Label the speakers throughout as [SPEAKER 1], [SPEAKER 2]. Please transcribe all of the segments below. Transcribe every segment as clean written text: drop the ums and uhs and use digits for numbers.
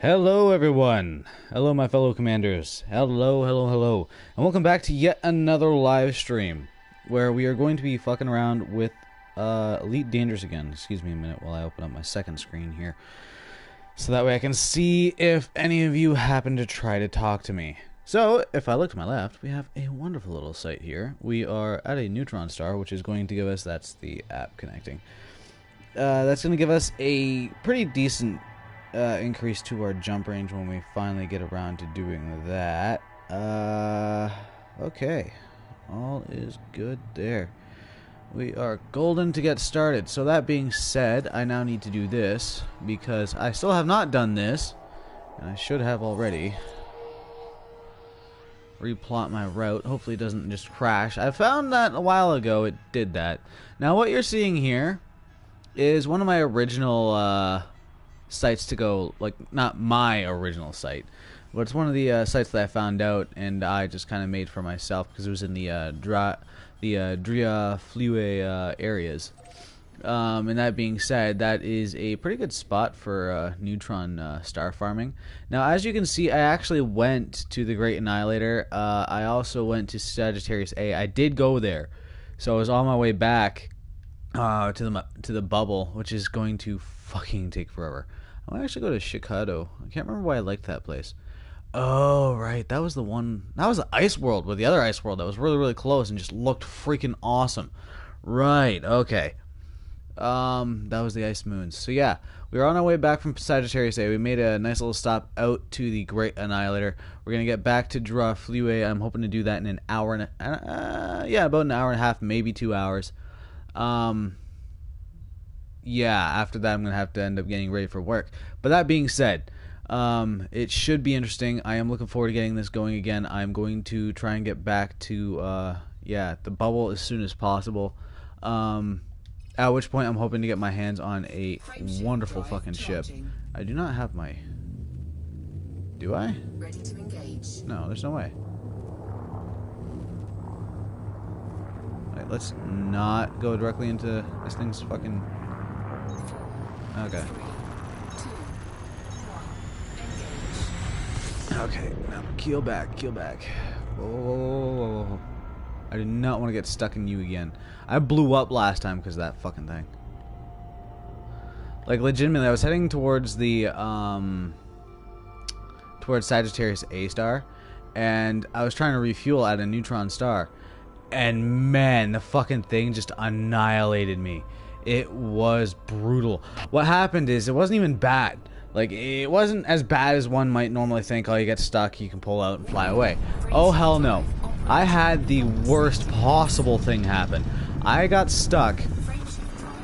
[SPEAKER 1] Hello everyone! Hello my fellow commanders. Hello. And welcome back to yet another live stream where we are going to be fucking around with Elite Dangerous again. Excuse me a minute while I open up my second screen here. So that way I can see if any of you happen to try to talk to me. So, if I look to my left, we have a wonderful little site here. We are at a neutron star, which is going to give us, that's the app connecting. That's going to give us a pretty decent increase to our jump range when we finally get around to doing that. Okay. All is good there. We are golden to get started. So that being said, I now need to do this because I still have not done this, and I should have already. Replot my route. Hopefully it doesn't just crash. I found that a while ago it did that. Now what you're seeing here is one of my original sites to go, like, not my original site, but it's one of the sites that I found out and I just kind of made for myself because it was in the Dria Fluwe areas. And that being said, that is a pretty good spot for neutron star farming. Now, as you can see, I actually went to the Great Annihilator. I also went to Sagittarius A. I did go there, so I was on my way back to the bubble, which is going to fucking take forever. I might actually go to Chicago. I can't remember why I liked that place. Oh, right. That was the one. That was the Ice World with the other Ice World that was really, really close and just looked freaking awesome. Right. Okay. That was the Ice Moons. So, yeah. We were on our way back from Sagittarius A. We made a nice little stop out to the Great Annihilator. We're going to get back to Dra Fluwe. I'm hoping to do that in an hour and about an hour and a half, maybe 2 hours. Yeah, after that I'm going to have to end up getting ready for work. But that being said, it should be interesting. I am looking forward to getting this going again. I'm going to try and get back to, the bubble as soon as possible. At which point I'm hoping to get my hands on a wonderful fucking ship. I do not have my... Do I?
[SPEAKER 2] Ready to engage.
[SPEAKER 1] No, there's no way. Alright, let's not go directly into this thing's fucking... Okay. Okay, now keel back, keel back. Whoa. I do not want to get stuck in you again. I blew up last time because of that fucking thing. Like, legitimately, I was heading towards the, towards Sagittarius A star, and I was trying to refuel at a neutron star. And man, the fucking thing just annihilated me. It was brutal. What happened is, it wasn't even bad. Like, it wasn't as bad as one might normally think. Oh, you get stuck, you can pull out and fly away. Oh, hell no. I had the worst possible thing happen. I got stuck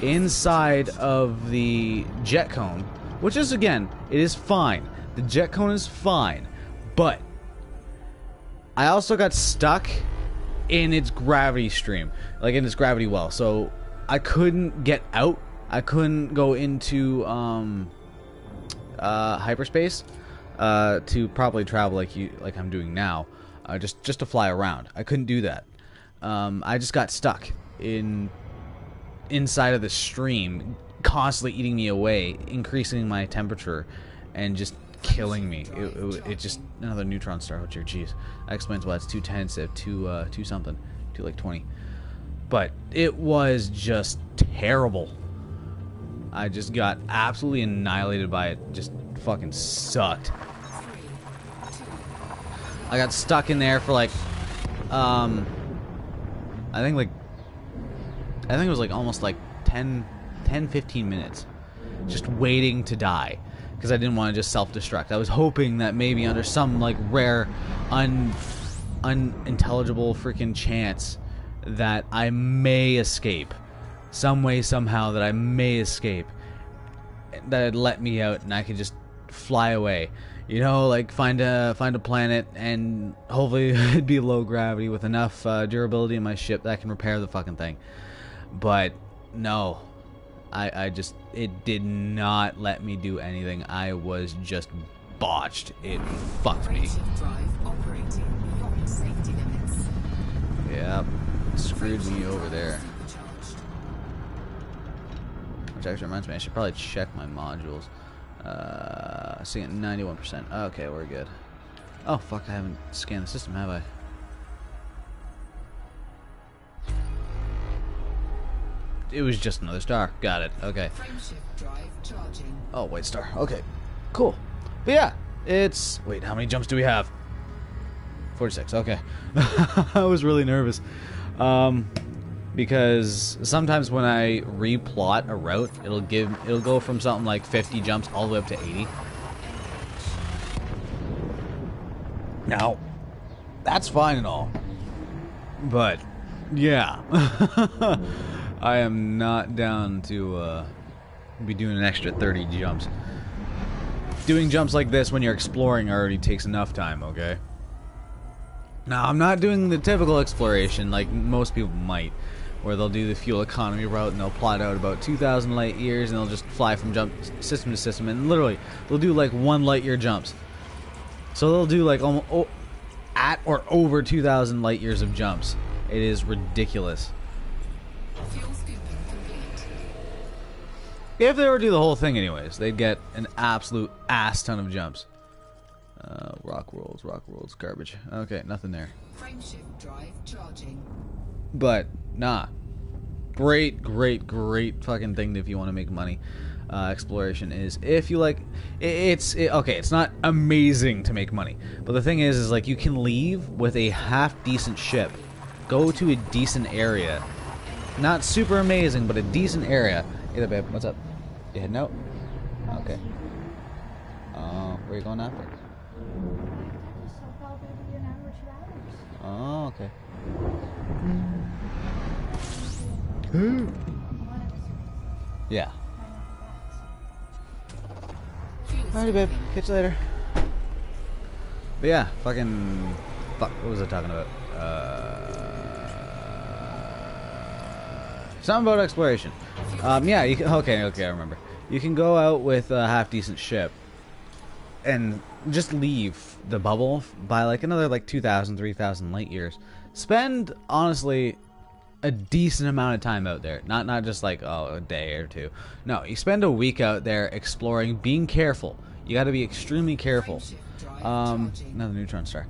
[SPEAKER 1] inside of the jet cone, which is, again, it is fine. The jet cone is fine. But I also got stuck in its gravity stream. Like, in its gravity well. So I couldn't get out. I couldn't go into hyperspace to properly travel like I'm doing now, just to fly around. I couldn't do that. I just got stuck inside of the stream, constantly eating me away, increasing my temperature, and just killing me. It just another neutron star. Oh dear, jeez. That explains why it's 210 instead of 2 something, 220. But it was just terrible. I just got absolutely annihilated by it. Just fucking sucked. I got stuck in there for like, I think it was like almost like 10-15 minutes. Just waiting to die. Because I didn't want to just self-destruct. I was hoping that maybe under some like rare, unintelligible freaking chance that I may escape. Some way, somehow, that I may escape. That it'd let me out and I could just fly away. You know, like find a planet and hopefully it'd be low gravity with enough durability in my ship that I can repair the fucking thing. But no, I just, it did not let me do anything. I was just botched. It fucked me. Yep, screwed me over there. Which actually reminds me, I should probably check my modules. Seeing at 91%. Okay, we're good. Oh, fuck, I haven't scanned the system, have I? It was just another star. Got it. Okay. Oh, white star. Okay. Cool. But yeah, it's... Wait, how many jumps do we have? 46. Okay. I was really nervous. Because sometimes when I replot a route, it'll go from something like 50 jumps all the way up to 80. Now, that's fine and all. But, yeah. I am not down to be doing an extra 30 jumps. Doing jumps like this when you're exploring already takes enough time, okay? Now, I'm not doing the typical exploration like most people might, where they'll do the fuel economy route and they'll plot out about 2,000 light years and they'll just fly from system to system, and literally, they'll do like 1 light year jumps. So they'll do like almost at or over 2,000 light years of jumps. It is ridiculous. If they were to do the whole thing anyways, they'd get an absolute ass ton of jumps. Rock rolls, garbage. Okay, nothing there.
[SPEAKER 2] Frameshift drive charging.
[SPEAKER 1] But, nah. Great fucking thing if you want to make money. Exploration is, if you like, okay, it's not amazing to make money. But the thing is like, you can leave with a half-decent ship. Go to a decent area. Not super amazing, but a decent area. Hey there, babe. What's up? You heading out? Okay. Where are you going after? Oh, okay. Yeah. Alrighty, babe. Catch you later. But yeah, fuck, what was I talking about? Something about exploration. Yeah, you can, okay, I remember. You can go out with a half-decent ship and just leave the bubble by like another like 2,000, 3,000 light years. Spend, honestly, a decent amount of time out there. Not just like, oh, a day or two. No, you spend a week out there exploring, being careful. You got to be extremely careful. Another neutron star.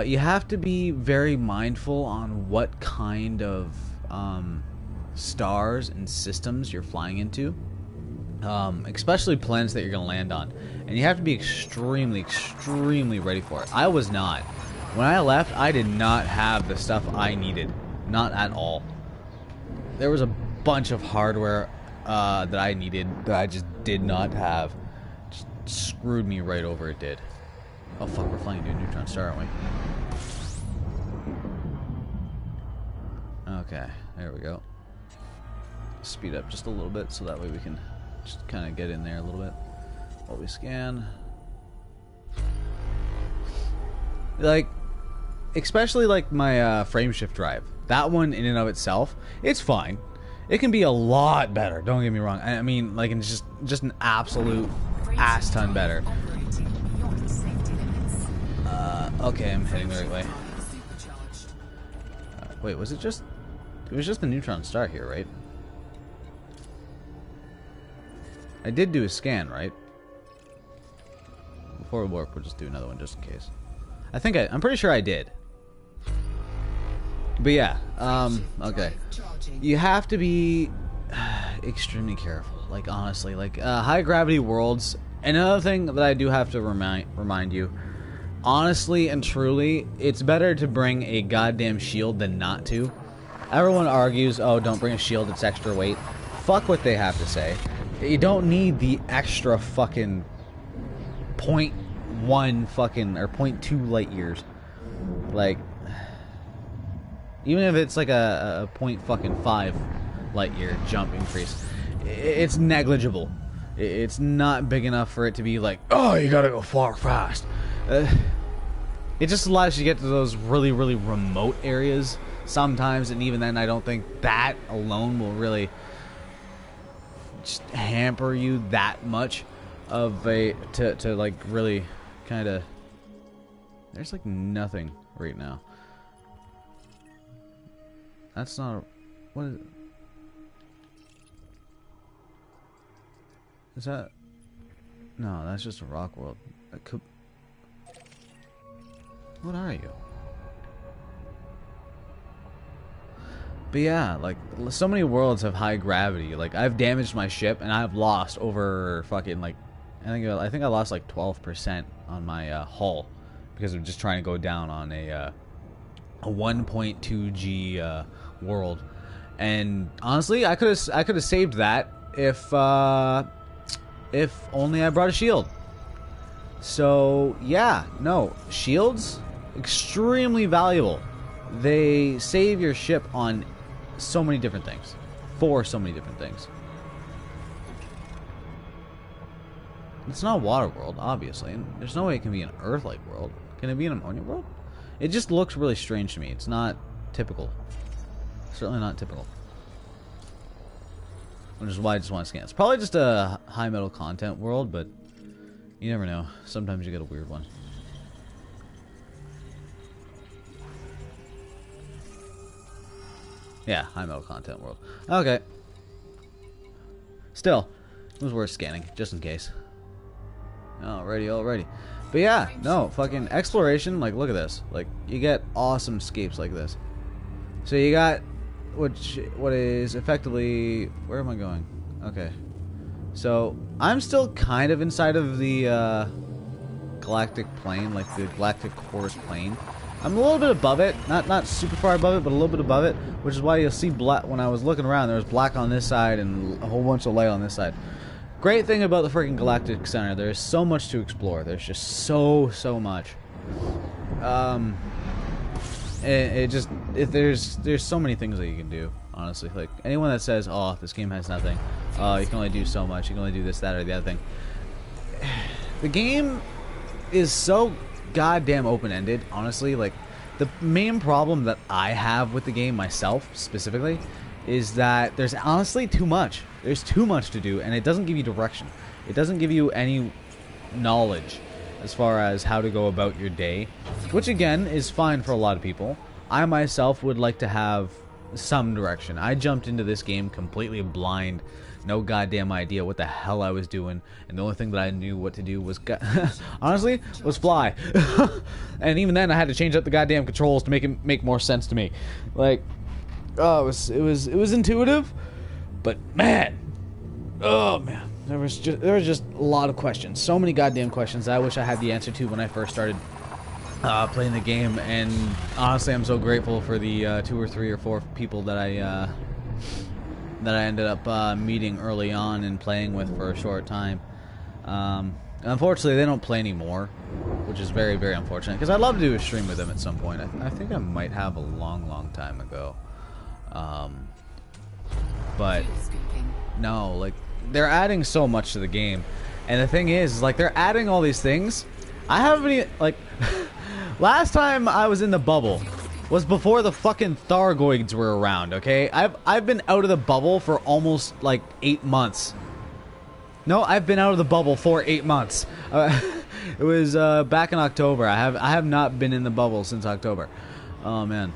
[SPEAKER 1] You have to be very mindful on what kind of stars and systems you're flying into. Especially planets that you're going to land on. And you have to be extremely ready for it. I was not. When I left, I did not have the stuff I needed. Not at all. There was a bunch of hardware that I needed that I just did not have. Just screwed me right over, it did. Oh fuck, we're flying into a neutron star, aren't we? Okay, there we go. Speed up just a little bit so that way we can just kind of get in there a little bit while we scan. Like, especially like my frameshift drive. That one in and of itself, it's fine. It can be a lot better, don't get me wrong. I mean, like, it's just an absolute ass ton better. Okay, I'm heading the right way. Wait, was it just... It was just the neutron star here, right? I did do a scan, right? Before we warp, we'll just do another one just in case. I'm pretty sure I did. But yeah, okay. You have to be extremely careful. Like, honestly, like, high gravity worlds. Another thing that I do have to remind you, honestly and truly, it's better to bring a goddamn shield than not to. Everyone argues, oh, don't bring a shield, it's extra weight. Fuck what they have to say. You don't need the extra fucking 0.1 fucking, or 0.2 light years. Like, even if it's like a 0.5 light year jump increase, it's negligible. It's not big enough for it to be like, oh, you gotta go far fast. It just allows you to get to those really remote areas sometimes, and even then I don't think that alone will really just hamper you that much of a to like really kind of. There's like nothing right now. That's not a, what is it? Is that No, that's just a rock world. That could... What are you? But yeah, like, so many worlds have high gravity. Like, I've damaged my ship, and I've lost over fucking, like... I think I lost, like, 12% on my hull. Because of just trying to go down on a 1.2 G world. And, honestly, I could have saved that if only I brought a shield. So, yeah, no. Shields, extremely valuable. They save your ship on so many different things. For so many different things. It's not a water world, obviously. There's no way it can be an Earth-like world. Can it be an ammonia world? It just looks really strange to me. It's not typical. Certainly not typical. Which is why I just want to scan. It's probably just a high metal content world, but you never know. Sometimes you get a weird one. Yeah, high metal content world. Okay. Still, it was worth scanning, just in case. Alrighty. But yeah, no, fucking exploration, like, look at this. Like, you get awesome scapes like this. So you got, what is effectively, where am I going? Okay. So, I'm still kind of inside of the, galactic plane, like the galactic chorus plane. I'm a little bit above it, not super far above it, but a little bit above it, which is why you'll see black. When I was looking around, there was black on this side and a whole bunch of light on this side. Great thing about the freaking Galactic Center, there's so much to explore. There's just so much. There's so many things that you can do. Honestly, like anyone that says, "Oh, this game has nothing," you can only do so much. You can only do this, that, or the other thing. The game is so goddamn open-ended. Honestly, like the main problem that I have with the game myself, specifically, is that there's honestly too much. There's too much to do, and it doesn't give you direction. It doesn't give you any knowledge as far as how to go about your day, which again is fine for a lot of people. I myself would like to have some direction. I jumped into this game completely blind, no goddamn idea what the hell I was doing, and the only thing that I knew what to do was honestly was fly. And even then I had to change up the goddamn controls to make it make more sense to me. Like, oh, it was intuitive, but man, oh man, there was just a lot of questions, so many goddamn questions that I wish I had the answer to when I first started playing the game. And honestly, I'm so grateful for the 2 or 3 or 4 people that I ended up meeting early on and playing with for a short time. Unfortunately, they don't play anymore, which is very, very unfortunate, because I'd love to do a stream with them at some point. I think I might have a long time ago. But no, like, they're adding so much to the game, and the thing is like, they're adding all these things. I haven't even, like, last time I was in the bubble was before the fucking Thargoids were around, okay? I've been out of the bubble for almost, like, 8 months. No, I've been out of the bubble for 8 months. It was back in October. I have not been in the bubble since October. Oh, man.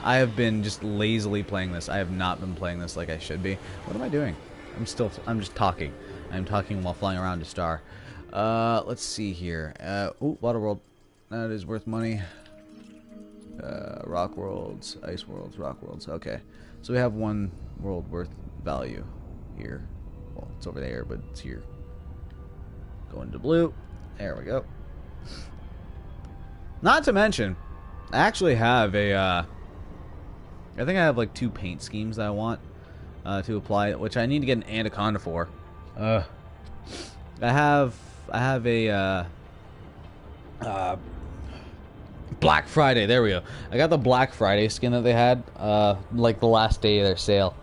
[SPEAKER 1] I have been just lazily playing this. I have not been playing this like I should be. What am I doing? I'm just talking. I'm talking while flying around a star. Let's see here. Ooh, water world. That is worth money. Rock worlds, ice worlds, rock worlds. Okay. So we have one world worth value here. Well, it's over there, but it's here. Going to blue. There we go. Not to mention, I actually have a, I think I have like 2 paint schemes that I want to apply, which I need to get an Anaconda for. I have a Black Friday. There we go. I got the Black Friday skin that they had, like the last day of their sale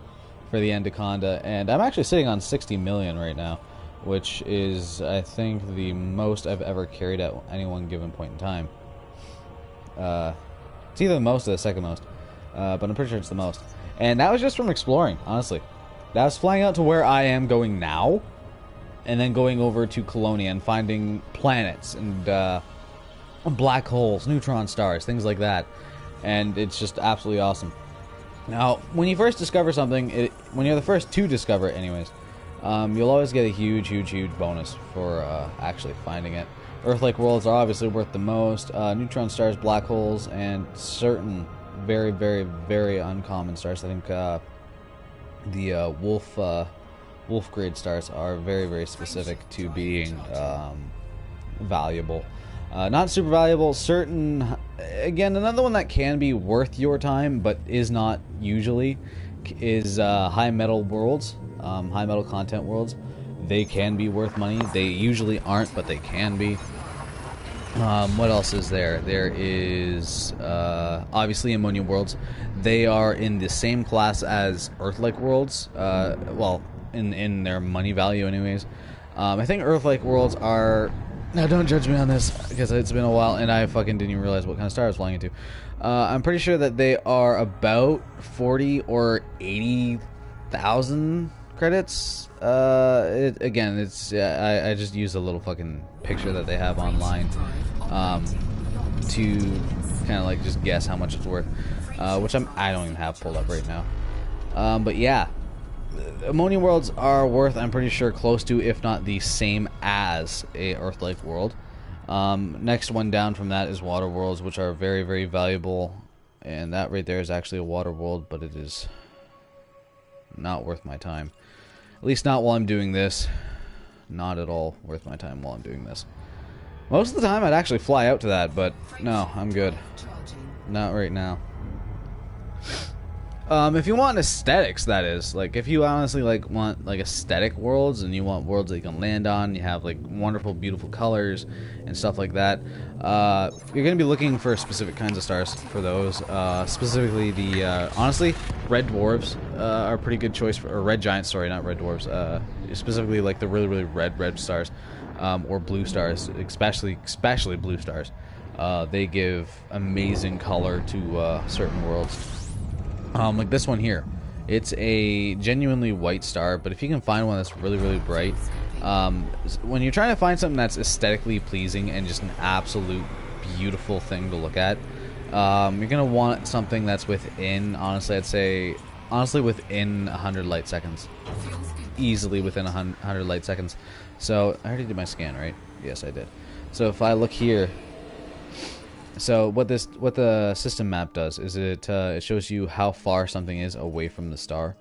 [SPEAKER 1] for the Anaconda, and I'm actually sitting on 60 million right now, which is, I think, the most I've ever carried at any one given point in time. It's either the most or the second most, but I'm pretty sure it's the most. And that was just from exploring, honestly. That was flying out to where I am going now, and then going over to Colonia and finding planets and black holes, neutron stars, things like that. And it's just absolutely awesome. Now, when you first discover something, when you're the first to discover it anyways, you'll always get a huge bonus for actually finding it. Earth-like worlds are obviously worth the most. Neutron stars, black holes, and certain very uncommon stars. I think the wolf grade stars are very specific to being valuable. Not super valuable. Certain, again, another one that can be worth your time, but is not usually, is high metal worlds, high metal content worlds. They can be worth money. They usually aren't, but they can be. What else is there? There is obviously ammonia worlds. They are in the same class as Earth-like worlds. Well, in their money value, anyways. I think Earth-like worlds are. Now, don't judge me on this because it's been a while and I fucking didn't even realize what kind of star I was flying into. I'm pretty sure that they are about 40 or 80,000 credits. Again, it's I just used a little fucking picture that they have online to kind of like just guess how much it's worth, which I don't even have pulled up right now. But yeah, ammonia worlds are worth, I'm pretty sure, close to, if not the same as a Earth-like world. Next one down from that is water worlds, which are very valuable, and that right there is actually a water world, but it is not worth my time. At least not while I'm doing this. Not at all worth my time while I'm doing this. Most of the time I'd actually fly out to that, but no, I'm good. Not right now. If you want aesthetics, that is, like, if you honestly like want like aesthetic worlds and you want worlds that you can land on, you have like wonderful, beautiful colors and stuff like that, you're gonna be looking for specific kinds of stars for those. Specifically, the honestly, red dwarves are a pretty good choice for, or red giants. Sorry, not red dwarves. Specifically, like the really red stars, or blue stars, especially blue stars. They give amazing color to certain worlds. Like this one here, it's a genuinely white star, but if you can find one that's really bright, when you're trying to find something that's aesthetically pleasing and just an absolute beautiful thing to look at, you're gonna want something that's within, honestly, I'd say, within 100 light seconds, easily within 100 light seconds. So I already did my scan, right? Yes, I did. So if I look here. So what the system map does is it shows you how far something is away from the star,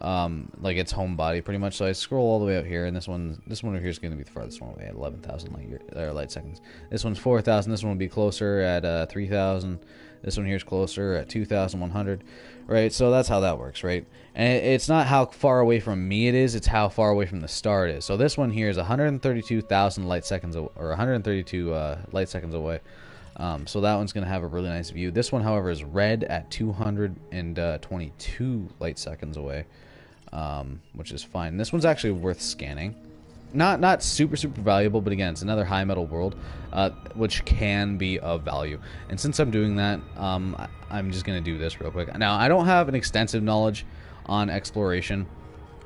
[SPEAKER 1] like its home body, pretty much. So I scroll all the way out here, and this one over here is going to be the farthest one away at 11,000 light seconds. This one's 4,000. This one will be closer at 3,000. This one here is closer at 2,100. Right. So that's how that works, right? And it's not how far away from me it is; it's how far away from the star it is. So this one here is 132,000 light seconds, or 132 light seconds away. So that one's going to have a really nice view. This one, however, is red at 222 light seconds away, which is fine. This one's actually worth scanning. Not super valuable, but again, it's another high metal world, which can be of value. And since I'm doing that, I'm just going to do this real quick. Now, I don't have an extensive knowledge on exploration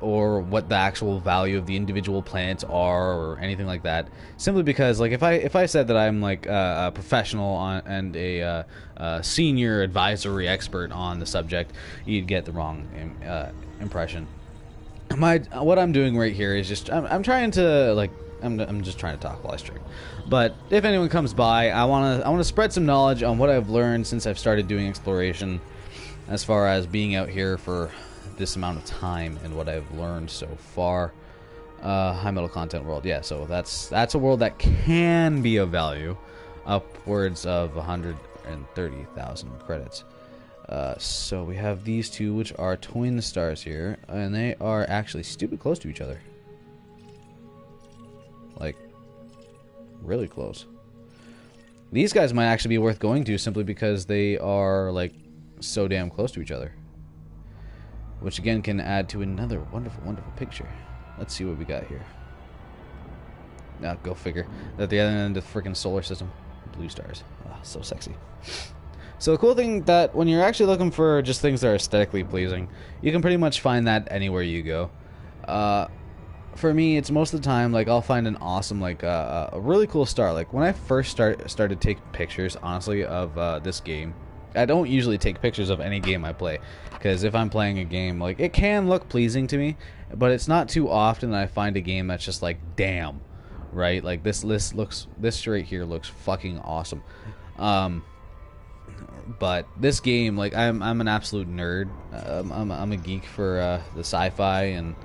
[SPEAKER 1] or what the actual value of the individual planets are or anything like that, simply because, like, if I said that I'm like a professional and a senior advisory expert on the subject, you'd get the wrong impression. What I'm doing right here is just I'm trying to, like, I'm just trying to talk while I stream. But if anyone comes by, I want to spread some knowledge on what I've learned since I've started doing exploration, as far as being out here for this amount of time and what I've learned so far. High metal content world, yeah. So that's a world that can be of value, upwards of 130,000 credits. So we have these two, which are twin stars here, and they are actually stupid close to each other. Like, really close. These guys might actually be worth going to simply because they are, like, so damn close to each other. Which again can add to another wonderful picture. Let's see what we got here. Now, go figure. At the other end of the freaking solar system, blue stars. Oh, so sexy. So the cool thing that when you're actually looking for just things that are aesthetically pleasing, you can pretty much find that anywhere you go. For me, it's most of the time, like, I'll find an awesome, like, a really cool star. Like, when I first started taking pictures, honestly, of this game, I don't usually take pictures of any game I play, because if I'm playing a game, like, it can look pleasing to me, but it's not too often that I find a game that's just like, damn, right? Like, this right here looks fucking awesome. But this game, like, I'm an absolute nerd. I'm a geek for the sci-fi and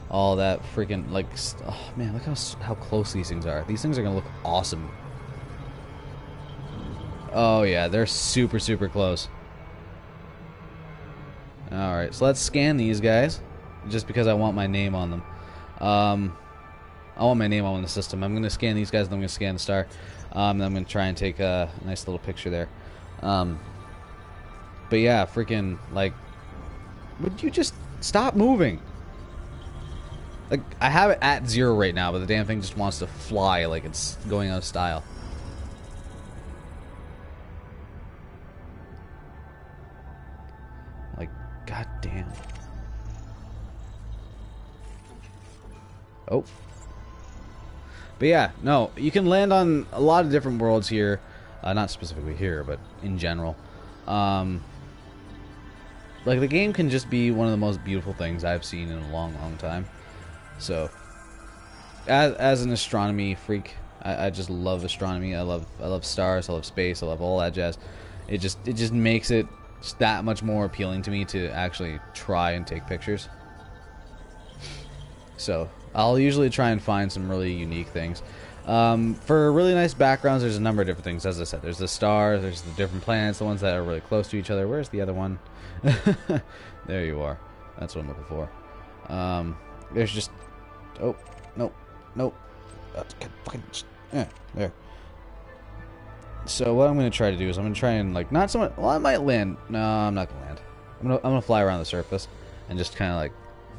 [SPEAKER 1] all that freaking, like, oh man, look how close these things are. These things are gonna look awesome. Oh yeah, they're super close. Alright, so let's scan these guys, just because I want my name on them. I want my name on the system. I'm gonna scan these guys, and I'm gonna scan the star. And I'm gonna try and take a nice little picture there. But yeah, freaking, like, would you just stop moving? Like, I have it at 0 right now, but the damn thing just wants to fly like it's going out of style. Like, goddamn. Oh. But yeah, no, you can land on a lot of different worlds here. Not specifically here, but in general. Like, the game can just be one of the most beautiful things I've seen in a long time. So, as an astronomy freak, I just love astronomy. I love stars. I love space. I love all that jazz. It just makes it just that much more appealing to me to actually try and take pictures. So, I'll usually try and find some really unique things. For really nice backgrounds, there's a number of different things. As I said, there's the stars, there's the different planets, the ones that are really close to each other. Where's the other one? There you are. That's what I'm looking for. There's just... Oh, nope. Fucking... Yeah, there. So what I'm going to try to do is I'm going to try and, like, not so much... Well, I might land. No, I'm not going to land. I'm gonna fly around the surface and just kind of, like,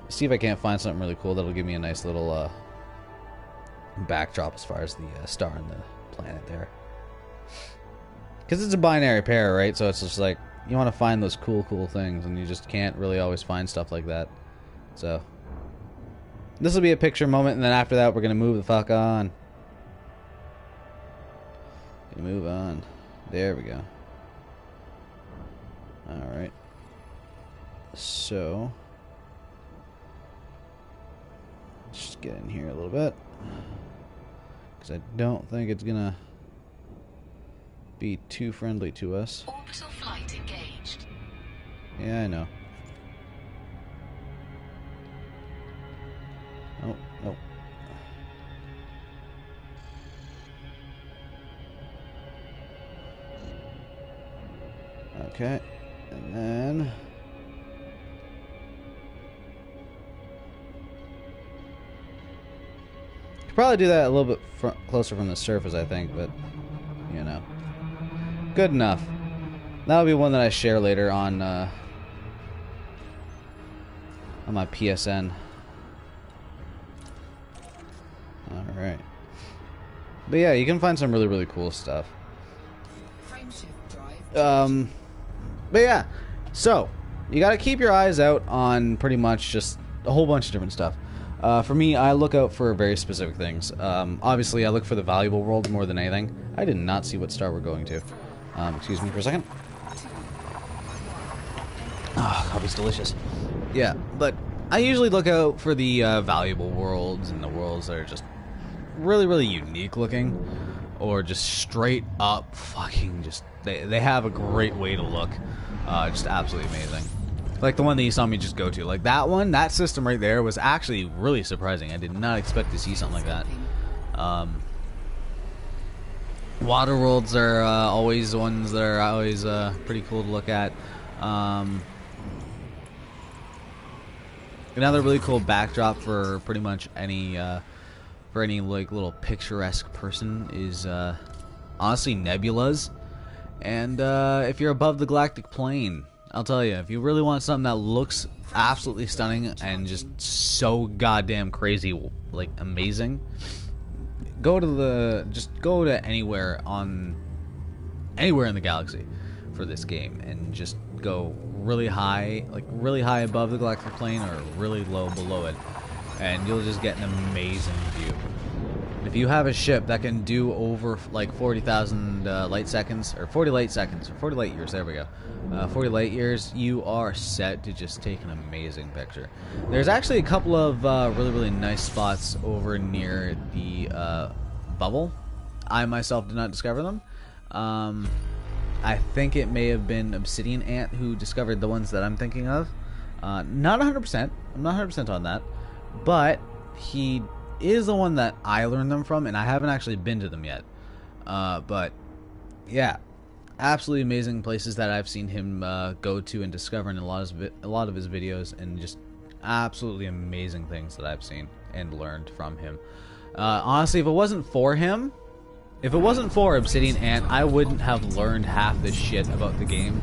[SPEAKER 1] see if I can't find something really cool that'll give me a nice little, backdrop as far as the star and the planet there. Because it's a binary pair, right? So it's just like, you want to find those cool things, and you just can't really always find stuff like that. So, this will be a picture moment, and then after that, we're going to move the fuck on. Move on. There we go. Alright. So, let's just get in here a little bit. Because I don't think it's gonna be too friendly to us.
[SPEAKER 2] Orbital flight engaged.
[SPEAKER 1] Yeah, I know. Oh, no. Okay, and then... Could probably do that a little bit closer from the surface, I think, but, you know. Good enough. That'll be one that I share later on my PSN. Alright. But yeah, you can find some really cool stuff. But yeah, so you gotta keep your eyes out on pretty much just a whole bunch of different stuff. For me, I look out for very specific things. Obviously, I look for the valuable world more than anything. I did not see what star we're going to. Excuse me for a second. Oh, coffee's delicious. Yeah, but I usually look out for the valuable worlds and the worlds that are just really unique looking, or just straight up fucking just they have a great way to look. Just absolutely amazing. Like the one that you saw me just go to. Like that one, that system right there was actually really surprising. I did not expect to see something like that. Water worlds are always ones that are always pretty cool to look at. Another really cool backdrop for pretty much any like little picturesque person is honestly nebulas. And if you're above the galactic plane, I'll tell you, if you really want something that looks absolutely stunning and just so goddamn crazy, like amazing, go to anywhere in the galaxy for this game, and just go really high, like really high above the galactic plane or really low below it, and you'll just get an amazing view. If you have a ship that can do over like 40,000 light seconds, or 40 light seconds, or 40 light years, there we go. 40 light years, you are set to just take an amazing picture. There's actually a couple of really, really nice spots over near the bubble. I myself did not discover them. I think it may have been Obsidian Ant who discovered the ones that I'm thinking of. Not 100%. I'm not 100% on that. But he is the one that I learned them from, and I haven't actually been to them yet. But yeah, absolutely amazing places that I've seen him go to and discover in a lot of his videos, and just absolutely amazing things that I've seen and learned from him. Honestly, if it wasn't for him, if it wasn't for Obsidian Ant, I wouldn't have learned half this shit about the game,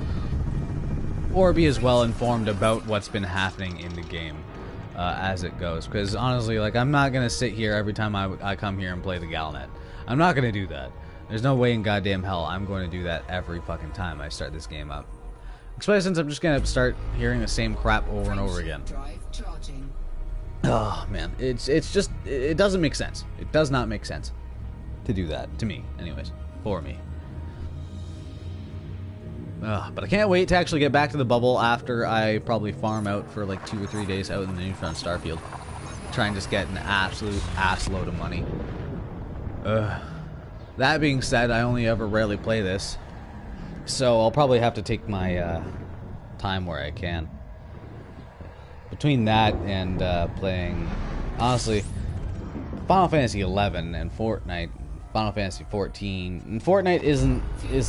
[SPEAKER 1] or be as well informed about what's been happening in the game as it goes. Because honestly, like, I'm not gonna sit here every time I come here and play the Galnet. I'm not gonna do that. There's no way in goddamn hell I'm going to do that every fucking time I start this game up. Especially since I'm just gonna start hearing the same crap over and over again. Oh man, it doesn't make sense. It does not make sense to do that, to me anyways, for me. But I can't wait to actually get back to the bubble after I probably farm out for like 2 or 3 days out in the Newfound Starfield. Try and just get an absolute ass load of money. That being said, I only ever rarely play this, so I'll probably have to take my time where I can. Between that and playing, honestly, Final Fantasy 11 and Fortnite, Final Fantasy 14, and Fortnite isn't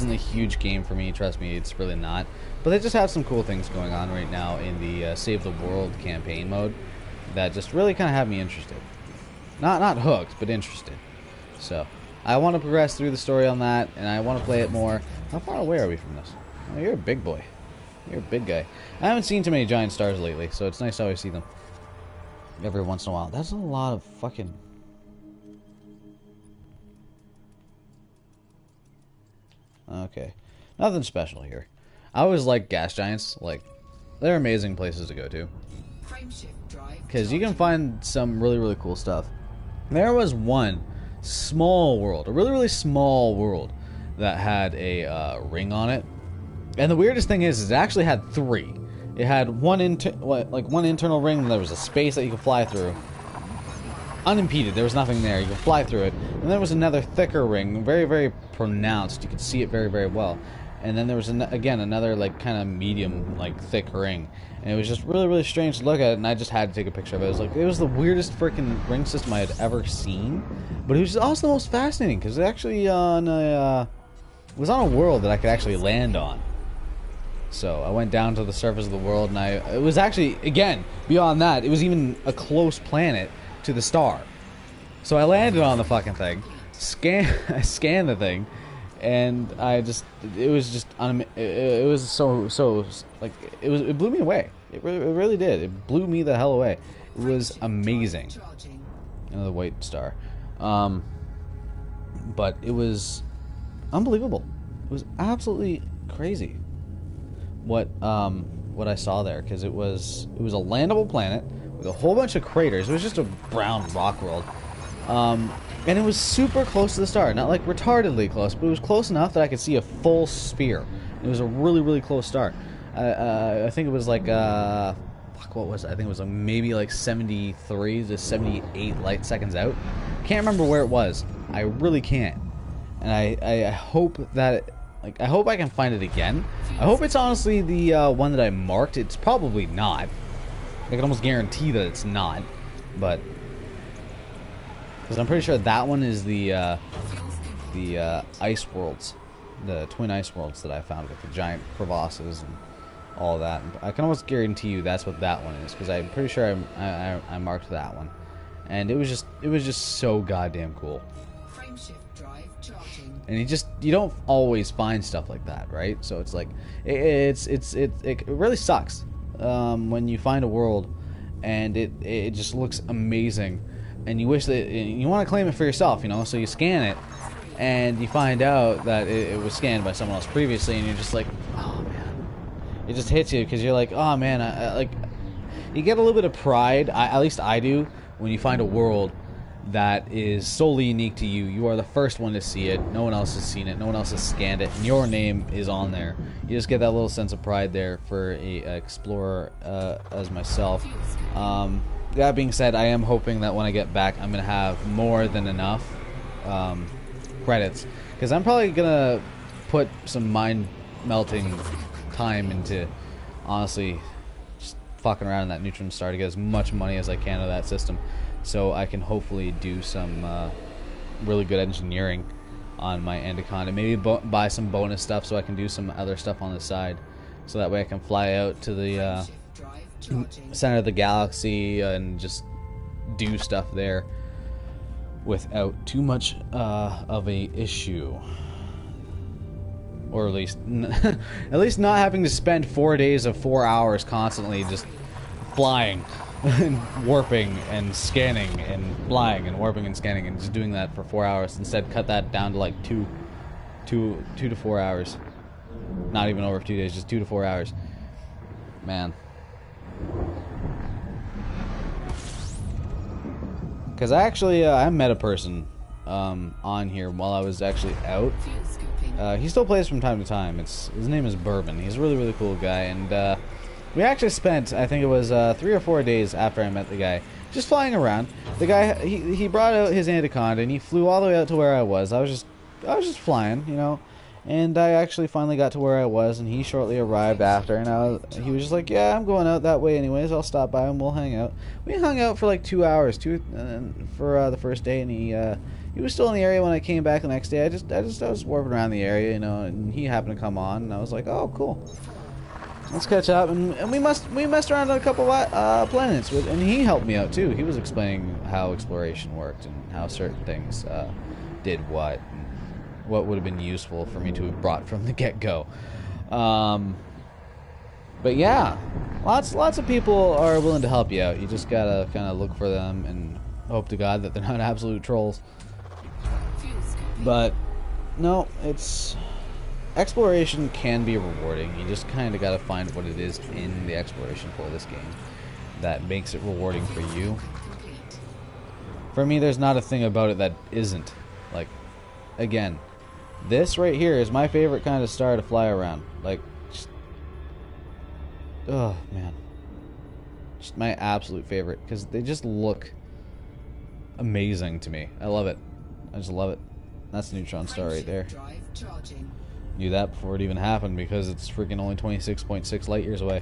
[SPEAKER 1] a huge game for me. Trust me, it's really not. But they just have some cool things going on right now in the Save the World campaign mode that just really kind of have me interested. Not hooked, but interested. So I want to progress through the story on that, and I want to play it more. How far away are we from this? Oh, you're a big boy. You're a big guy. I haven't seen too many giant stars lately, so it's nice to always see them every once in a while. That's a lot of fucking... Okay. Nothing special here. I always like gas giants. Like, they're amazing places to go to. Because you can find some really, really cool stuff. There was one small world, a really, really small world, that had a ring on it. And the weirdest thing is it actually had 3. It had one internal ring, and there was a space that you could fly through. Unimpeded, there was nothing there. You could fly through it. And there was another thicker ring, very, very pronounced. You could see it very, very well. And then there was, again, another, like, kind of medium, like, thick ring. And it was just really, really strange to look at it, and I just had to take a picture of it. It was the weirdest freaking ring system I had ever seen. But it was also the most fascinating, because it actually it was on a world that I could actually land on. So I went down to the surface of the world, and it was actually, again, beyond that, it was even a close planet to the star. So I landed on the fucking thing, I scanned the thing, and it blew me away. It really did. It blew me the hell away. It was amazing. Another white star. But it was unbelievable. It was absolutely crazy what I saw there, because it was a landable planet with a whole bunch of craters. It was just a brown rock world. And it was super close to the star. Not like retardedly close, but it was close enough that I could see a full sphere. It was a really, really close star. I think it was like, what was it? I think it was like maybe like 73 to 78 light seconds out. Can't remember where it was. I really can't. And I hope that, I hope I can find it again. I hope it's honestly the one that I marked. It's probably not. I can almost guarantee that it's not. But... because I'm pretty sure that one is the ice worlds, the twin ice worlds that I found with the giant crevasses and all that. I can almost guarantee you that's what that one is, because I'm pretty sure I marked that one, and it was just so goddamn cool. And you don't always find stuff like that, right? So it's like it really sucks when you find a world and it just looks amazing. And you wish that you want to claim it for yourself, so you scan it, and you find out that it was scanned by someone else previously, and you're just like, oh man, it just hits you, because you're like, oh man, I you get a little bit of pride. At least I do, when you find a world that is solely unique to you. You are the first one to see it. No one else has seen it. No one else has scanned it. And your name is on there. You just get that little sense of pride there for a explorer as myself. That being said, I am hoping that when I get back, I'm going to have more than enough credits. Because I'm probably going to put some mind-melting time into, honestly, just fucking around in that neutron star to get as much money as I can out of that system. So I can hopefully do some really good engineering on my Endicon, and maybe buy some bonus stuff so I can do some other stuff on the side, so that way I can fly out to the center of the galaxy and just do stuff there without too much of a issue, or at least not having to spend 4 days of 4 hours constantly just flying and warping and scanning and flying and warping and scanning and just doing that for 4 hours. Instead, cut that down to like 2 to 4 hours. Not even over 2 days, just 2 to 4 hours. Man. Because actually, I met a person on here while I was actually out. He still plays from time to time. His name is Bourbon. He's a really, really cool guy, and we actually spent, I think it was 3 or 4 days after I met the guy, just flying around. The guy, he brought out his Anaconda and he flew all the way out to where I was. I was just flying, you know. And I actually finally got to where I was, and he shortly arrived after. And he was just like, "Yeah, I'm going out that way anyways. I'll stop by and we'll hang out." We hung out for like 2 hours, for the first day, and he was still in the area when I came back the next day. I was warping around the area, you know, and he happened to come on, and I was like, "Oh, cool. Let's catch up," and we messed around on a couple planets, and he helped me out too. He was explaining how exploration worked and how certain things did what, and what would have been useful for me to have brought from the get-go. But yeah, lots of people are willing to help you out. You just gotta kind of look for them and hope to God that they're not absolute trolls. But no, exploration can be rewarding. You just kind of got to find what it is in the exploration for this game that makes it rewarding for you. For me, there's not a thing about it that isn't. Like, again, this right here is my favorite kind of star to fly around. Like, just, oh man, just my absolute favorite, because they just look amazing to me. I love it. I just love it. That's a neutron star right there. Knew that before it even happened, because it's freaking only 26.6 light years away.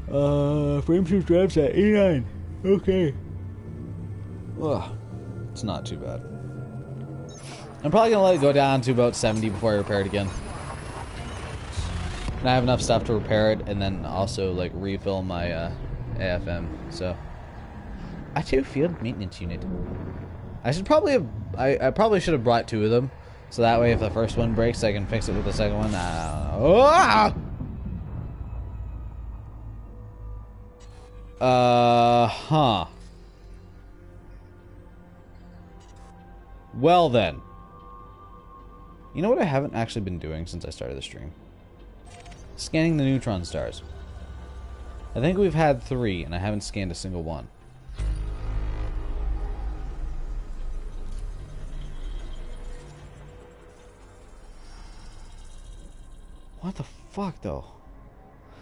[SPEAKER 1] Frameshift drive's at 89. Okay. Ugh. It's not too bad. I'm probably gonna let it go down to about 70 before I repair it again. And I have enough stuff to repair it, and then also like refill my AFM. So I do field maintenance unit. I should probably have. I probably should have brought 2 of them, so that way if the first one breaks, I can fix it with the second one. Huh. Well then. You know what I haven't actually been doing since I started the stream? Scanning the neutron stars. I think we've had 3, and I haven't scanned a single one. What the fuck, though?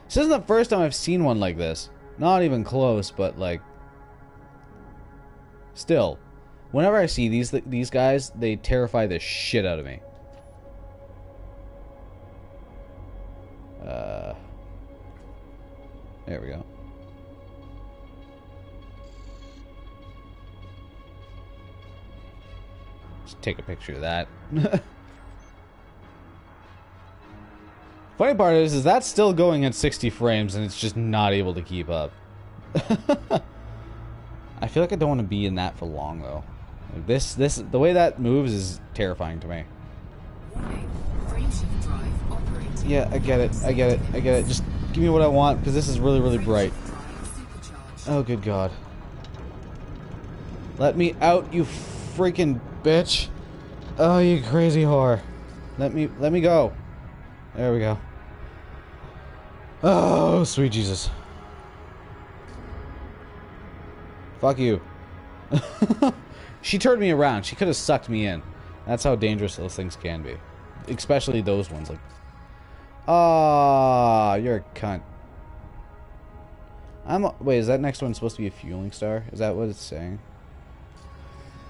[SPEAKER 1] This isn't the first time I've seen one like this. Not even close, but like... Still. Whenever I see these guys, they terrify the shit out of me. There we go. Just take a picture of that. Funny part is that's still going at 60 frames and it's just not able to keep up. I feel like I don't want to be in that for long though. Like the way that moves is terrifying to me. Yeah, I get it. Just give me what I want, because this is really, really bright. Oh, good God. Let me out, you freaking bitch. Oh, you crazy whore. Let me go. There we go. Oh, sweet Jesus. Fuck you. She turned me around. She could have sucked me in. That's how dangerous those things can be. Especially those ones. Like, ah, you're a cunt. Wait, is that next one supposed to be a fueling star? Is that what it's saying?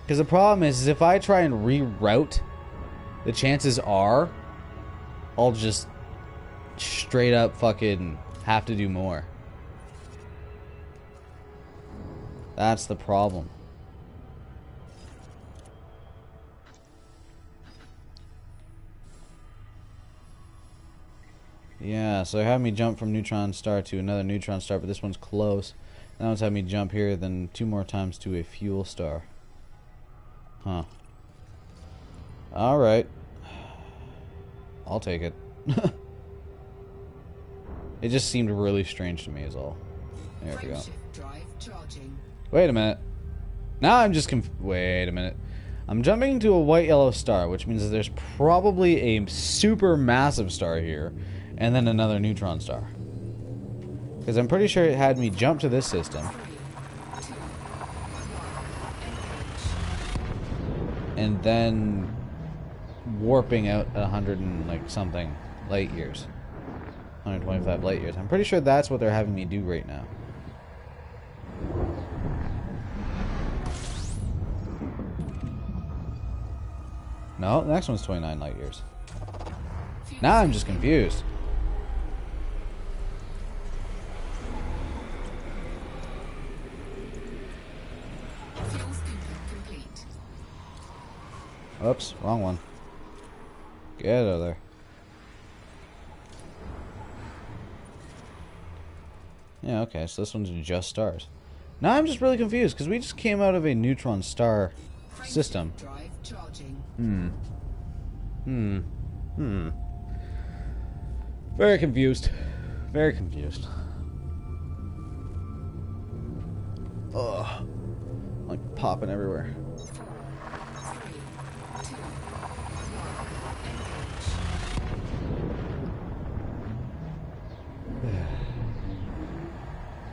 [SPEAKER 1] Because the problem is if I try and reroute, the chances are I'll just straight up fucking have to do more. That's the problem. Yeah, so they had me jump from neutron star to another neutron star, but this one's close. That one's had me jump here, then 2 more times to a fuel star. Huh. Alright. I'll take it. It just seemed really strange to me is all. There we go. Wait a minute. Now I'm just wait a minute. I'm jumping to a white yellow star, which means that there's probably a super massive star here, and then another neutron star. Because I'm pretty sure it had me jump to this system. And then warping out 100 and like something light years. 125 light years. I'm pretty sure that's what they're having me do right now. No, the next one's 29 light years. Now I'm just confused. Oops, wrong one. Get out of there. Yeah, okay, so this one's just stars. Now I'm just really confused, because we just came out of a neutron star system. Very confused. Very confused. Ugh. Like popping everywhere.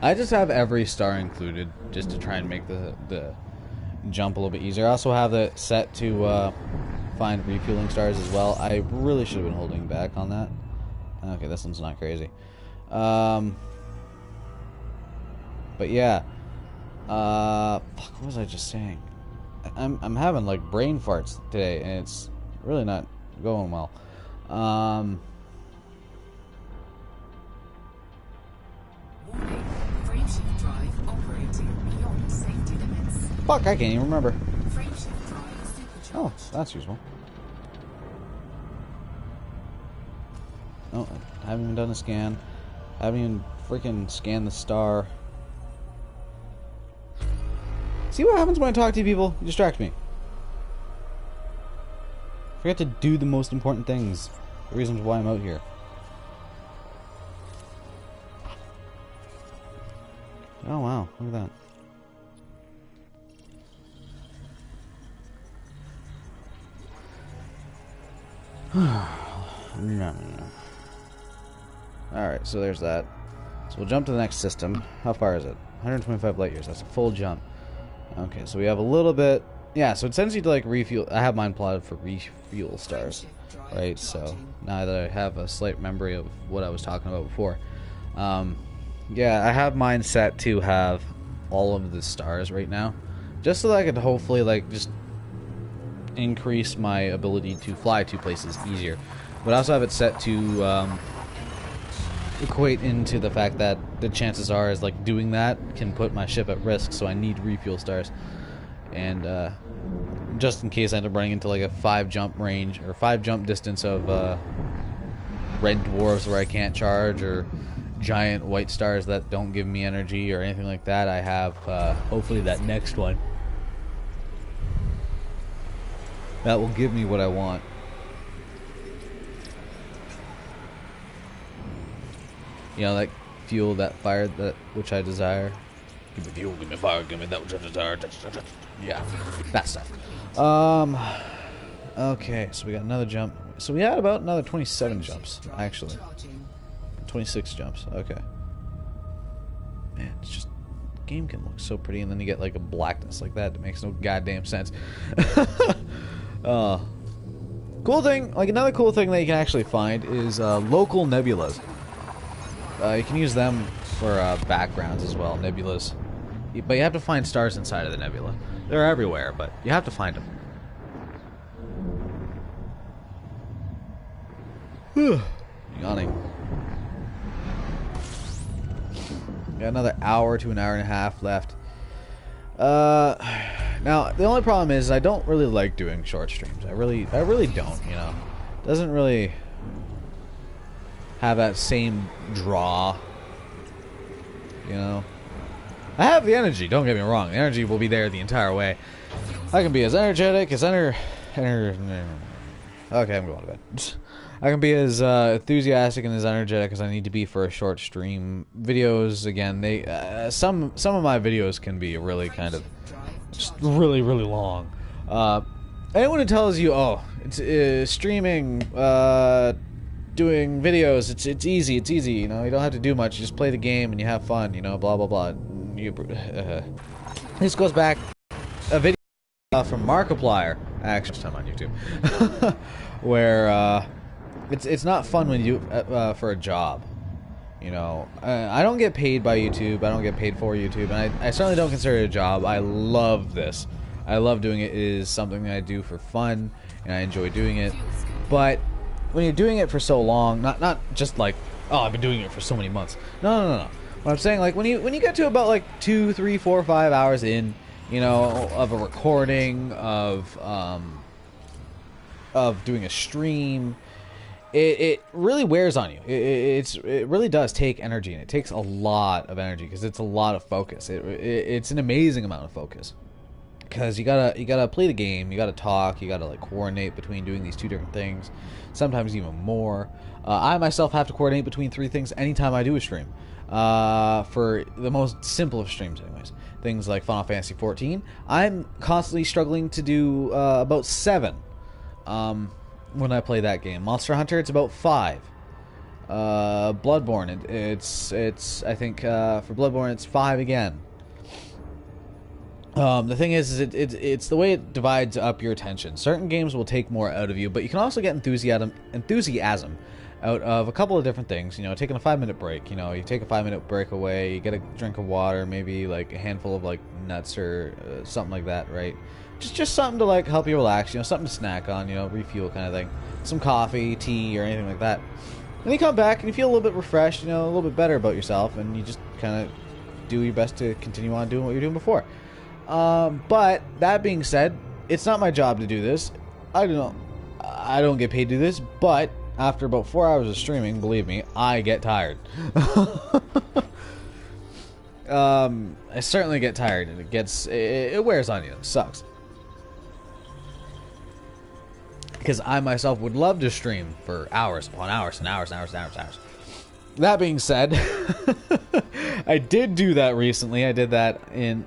[SPEAKER 1] I just have every star included just to try and make the jump a little bit easier. I also have it set to find refueling stars as well. I really should have been holding back on that. Okay, this one's not crazy. But yeah. Fuck, what was I just saying? I'm having like brain farts today, and it's really not going well.
[SPEAKER 2] Frameshift drive operating beyond safety limits.
[SPEAKER 1] Fuck, I can't even remember.
[SPEAKER 2] Frameshift drive supercharged.
[SPEAKER 1] Oh, that's useful. Oh, I haven't even done a scan. I haven't even freaking scanned the star. See what happens when I talk to you people? You distract me. Forget to do the most important things. The reasons why I'm out here. Oh wow, look at that. Alright, so there's that. So we'll jump to the next system. How far is it? 125 light years. That's a full jump. Okay, so we have a little bit. Yeah, so it sends you to like refuel. I have mine plotted for refuel stars, right? So now that I have a slight memory of what I was talking about before, yeah, I have mine set to have all of the stars right now, just so that I could hopefully like just increase my ability to fly to places easier. But I also have it set to equate into the fact that the chances are is like doing that can put my ship at risk, so I need refuel stars. And just in case I end up running into like a 5 jump range or 5 jump distance of red dwarfs where I can't charge, or giant white stars that don't give me energy or anything like that, I have hopefully that next one that will give me what I want. You know, like fuel, that fire, that which I desire. Give me fuel, give me fire, give me that which I desire. Yeah, that stuff. Okay, so we got another jump. So we had about another 27 jumps, actually. 26 jumps, okay. Man, it's just... game can look so pretty, and then you get like a blackness like that. That makes no goddamn sense. Cool thing, like another cool thing that you can actually find is local nebulas. You can use them for backgrounds as well, nebulas. But you have to find stars inside of the nebula. They're everywhere, but you have to find them. Yawning. Got another hour to an hour and a half left. Now the only problem is I don't really like doing short streams. I really don't. You know, doesn't really have that same draw. You know, I have the energy. Don't get me wrong. The energy will be there the entire way. I can be as energetic as Okay, I'm going to bed. I can be as enthusiastic and as energetic as I need to be for a short stream. Videos, again, they some of my videos can be really kind of just really long. Anyone who tells you, oh, it's streaming, doing videos, it's easy, you know, you don't have to do much, you just play the game and you have fun, you know, blah blah blah. This goes back a video from Markiplier, actually, time on YouTube, where it's not fun when you do for a job. You know, I don't get paid by YouTube. I don't get paid for YouTube, and I certainly don't consider it a job. I love this. I love doing it. It is something that I do for fun, and I enjoy doing it. But when you're doing it for so long, not just like, oh, I've been doing it for so many months. No. What I'm saying, like when you get to about like 2, 3, 4, 5 hours in, you know, of a recording of doing a stream. It really wears on you. It really does take energy, and it takes a lot of energy because it's a lot of focus. It's an amazing amount of focus because you gotta play the game, you gotta talk, you gotta like coordinate between doing these two different things, sometimes even more. I myself have to coordinate between 3 things anytime I do a stream. For the most simple of streams, anyways, things like Final Fantasy 14, I'm constantly struggling to do about 7. When I play that game. Monster Hunter, it's about 5. Bloodborne, it's I think for Bloodborne it's 5 again. The thing is it's the way it divides up your attention. Certain games will take more out of you, but you can also get enthusiasm out of a couple of different things. You know, taking a 5-minute break. You know, you take a 5-minute break away, you get a drink of water, maybe like a handful of like nuts or something like that, right? Just something to like help you relax, you know, something to snack on, you know, refuel kind of thing. Some coffee, tea, or anything like that. Then you come back and you feel a little bit refreshed, you know, a little bit better about yourself, and you just kind of do your best to continue on doing what you're doing before. But that being said, it's not my job to do this. I don't get paid to do this, but after about 4 hours of streaming, believe me, I get tired. I certainly get tired, and it wears on you. It sucks. Because I myself would love to stream for hours upon hours and hours and hours and hours and hours. That being said, I did do that recently. I did that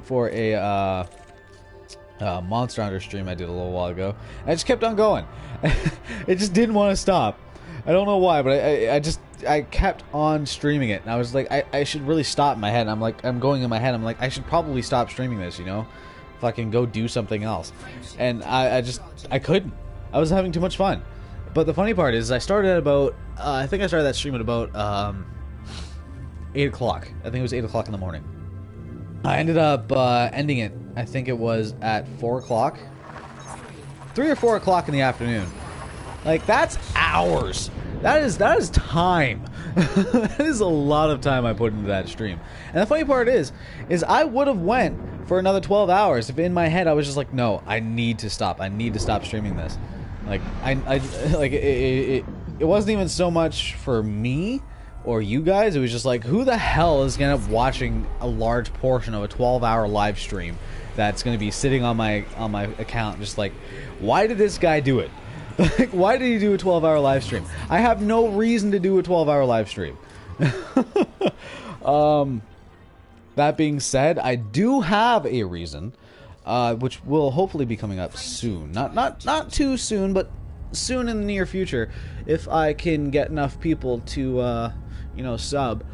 [SPEAKER 1] for a Monster Hunter stream I did a little while ago. I just kept on going. It just didn't want to stop. I don't know why, but I kept on streaming it. And I was like, I should really stop in my head. I'm going in my head. I'm like, I should probably stop streaming this, you know? Fucking go do something else. And I couldn't. I was having too much fun. But the funny part is I started at about, I think I started that stream at about 8 o'clock. I think it was 8 o'clock in the morning. I ended up ending it, I think it was at 4 o'clock. 3 or 4 o'clock in the afternoon. Like, that's hours. That is time. That is a lot of time I put into that stream. And the funny part is I would have went for another 12 hours if in my head I was just like, no, I need to stop. I need to stop streaming this. Like, it wasn't even so much for me or you guys. It was just like, who the hell is going to end up watching a large portion of a 12-hour live stream that's going to be sitting on my account? Just like, why did this guy do it? Like, why did he do a 12-hour live stream? I have no reason to do a 12-hour live stream. That being said, I do have a reason, which will hopefully be coming up soon. Not too soon, but soon in the near future, if I can get enough people to, you know, sub.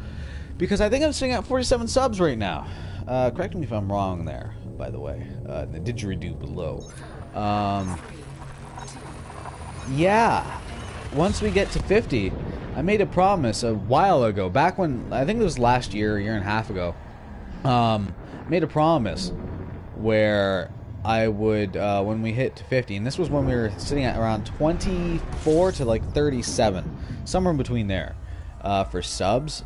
[SPEAKER 1] Because I think I'm sitting at 47 subs right now. Correct me if I'm wrong there, by the way. The didgeridoo below. Yeah. Once we get to 50, I made a promise a while ago, back when, I think it was last year, a year and a half ago, made a promise where I would, when we hit 50, and this was when we were sitting at around 24 to like 37, somewhere in between there, for subs,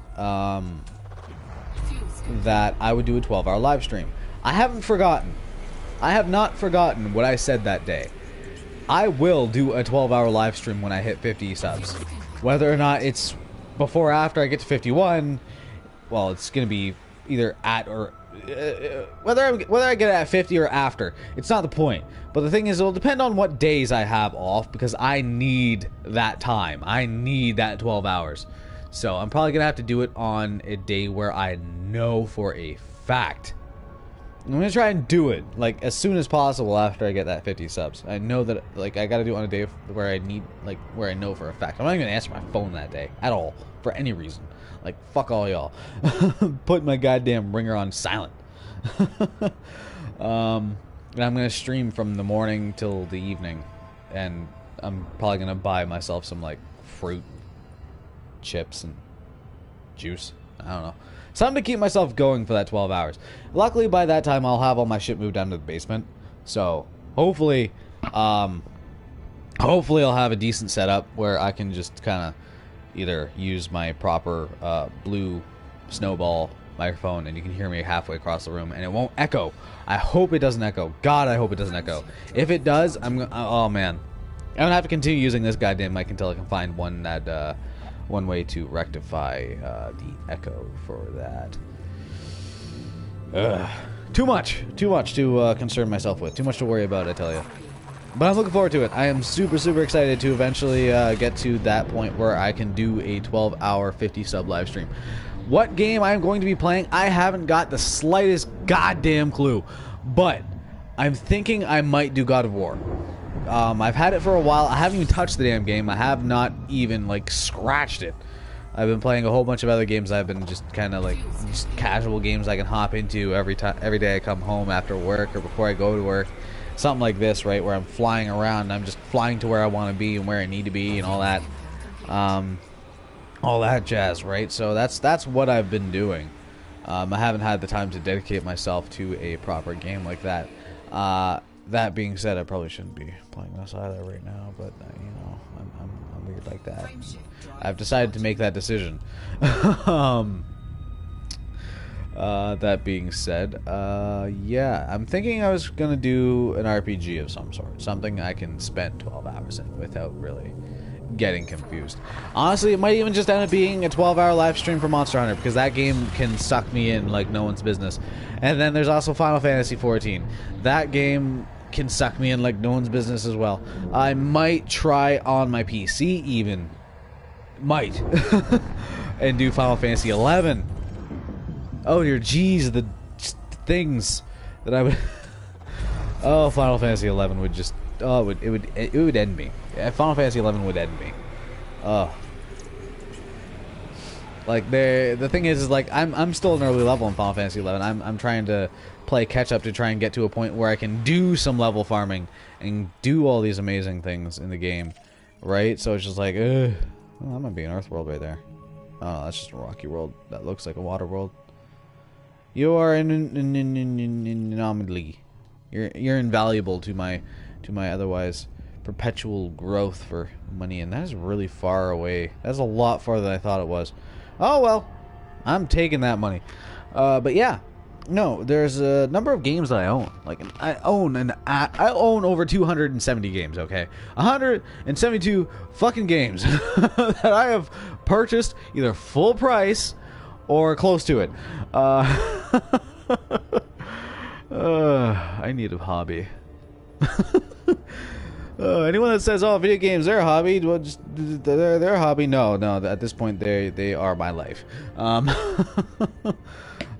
[SPEAKER 1] that I would do a 12-hour live stream. I haven't forgotten. I have not forgotten what I said that day. I will do a 12-hour live stream when I hit 50 subs. Whether or not it's before or after I get to 51, well, it's going to be either at or... whether I get it at 50 or after, it's not the point. But the thing is, it'll depend on what days I have off, because I need that time. I need that 12 hours. So I'm probably going to have to do it on a day where I know for a fact. I'm going to try and do it, like, as soon as possible after I get that 50 subs. I know that, like, I got to do it on a day where I need, like, where I know for a fact. I'm not even going to answer my phone that day at all, for any reason. Like, fuck all y'all. Put my goddamn ringer on silent. And I'm going to stream from the morning till the evening. And I'm probably going to buy myself some, like, fruit, chips, and juice. I don't know. Something to keep myself going for that 12 hours. Luckily, by that time, I'll have all my shit moved down to the basement. So, hopefully I'll have a decent setup where I can just kind of either use my proper blue snowball microphone and you can hear me halfway across the room and it won't echo. I hope it doesn't echo. God, I hope it doesn't echo. If it does, oh man. I'm gonna have to continue using this goddamn mic until I can find one that one way to rectify the echo for that. Too much to concern myself with. Too much to worry about, I tell you. But I'm looking forward to it. I am super, super excited to eventually get to that point where I can do a 12-hour 50 sub live stream. What game I'm going to be playing, I haven't got the slightest goddamn clue. But I'm thinking I might do God of War. I've had it for a while. I haven't even touched the damn game. I have not even, like, scratched it. I've been playing a whole bunch of other games. I've been just kind of, like, just casual games I can hop into every day I come home after work or before I go to work. Something like this, right, where I'm flying around and I'm just flying to where I want to be and where I need to be and all that. All that jazz, right? So that's what I've been doing. I haven't had the time to dedicate myself to a proper game like that. That being said, I probably shouldn't be playing this either right now, but you know, I'm weird like that. I've decided to make that decision. That being said, yeah, I'm thinking I was gonna do an RPG of some sort, something I can spend 12 hours in without really getting confused. Honestly, it might even just end up being a 12-hour live stream for Monster Hunter, because that game can suck me in like no one's business. And then there's also Final Fantasy XIV. That game can suck me in like no one's business as well. I might try on my PC even. Might. And do Final Fantasy 11. Oh dear, jeez, the things that I would... Oh, Final Fantasy 11 would just... Oh, it would end me. Yeah, Final Fantasy 11 would end me. Oh. Like, the thing is like, I'm still an early level in Final Fantasy 11. I'm trying to play catch up to try and get to a point where I can do some level farming and do all these amazing things in the game, right? So it's just like, well, that might be an Earth world right there. Oh, that's just a rocky world that looks like a water world. You are an anomaly. You're invaluable to my otherwise perpetual growth for money, and that is really far away. That's a lot farther than I thought it was. Oh well, I'm taking that money. But yeah, no, there's a number of games that I own. Like I own over 270 games. Okay, 172 fucking games that I have purchased either full price or close to it. I need a hobby. Anyone that says, "Oh, video games, they're a hobby," well, just they're a hobby. No, at this point, they are my life. I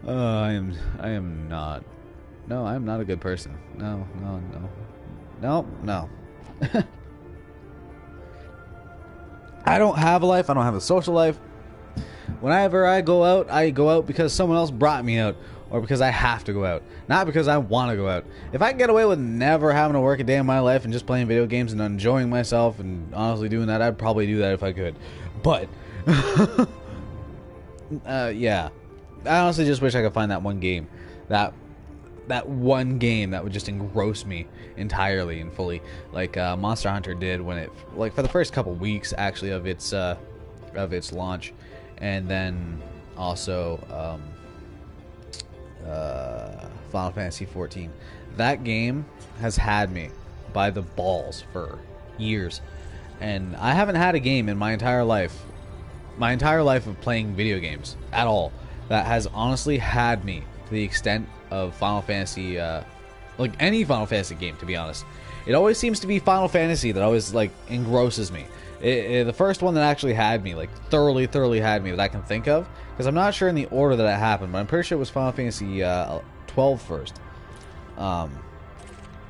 [SPEAKER 1] am not. No, I am not a good person. No. I don't have a life. I don't have a social life. Whenever I go out because someone else brought me out, or because I have to go out, not because I want to go out. If I could get away with never having to work a day in my life and just playing video games and enjoying myself and honestly doing that, I'd probably do that if I could. But yeah, I honestly just wish I could find that one game, that one game that would just engross me entirely and fully, like Monster Hunter did when it, like, for the first couple weeks actually of its launch, and then also Final Fantasy 14. That game has had me by the balls for years, and I haven't had a game in my entire life of playing video games at all that has honestly had me to the extent of Final Fantasy, like any Final Fantasy game, to be honest. It always seems to be Final Fantasy that always, like, engrosses me. The first one that actually had me, like, thoroughly had me that I can think of, because I'm not sure in the order that it happened, but I'm pretty sure it was Final Fantasy 12 first,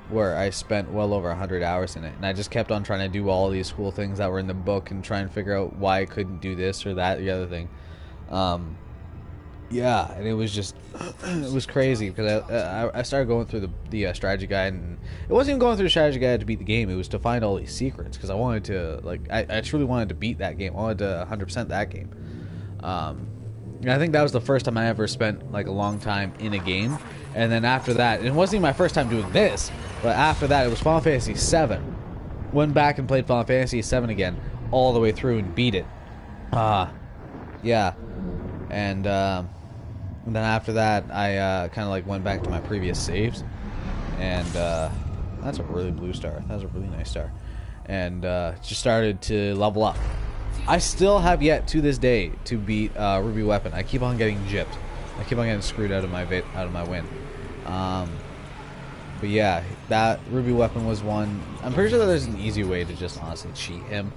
[SPEAKER 1] where I spent well over 100 hours in it, and I just kept on trying to do all these cool things that were in the book and try and figure out why I couldn't do this or that or the other thing. Yeah, and it was just, it was crazy, because I started going through the strategy guide, and it wasn't even going through the strategy guide to beat the game, it was to find all these secrets, because I wanted to, like, I truly wanted to beat that game. I wanted to 100% that game. And I think that was the first time I ever spent, like, a long time in a game, and then after that, and it wasn't even my first time doing this, but after that, it was Final Fantasy 7. Went back and played Final Fantasy 7 again, all the way through, and beat it. Yeah. And then after that, I kind of like went back to my previous saves, and that's a really blue star. That was a really nice star, and just started to level up. I still have yet to this day to beat Ruby Weapon. I keep on getting gypped. I keep on getting screwed out of my win. But yeah, that Ruby Weapon was one. I'm pretty sure that there's an easy way to just honestly cheat him,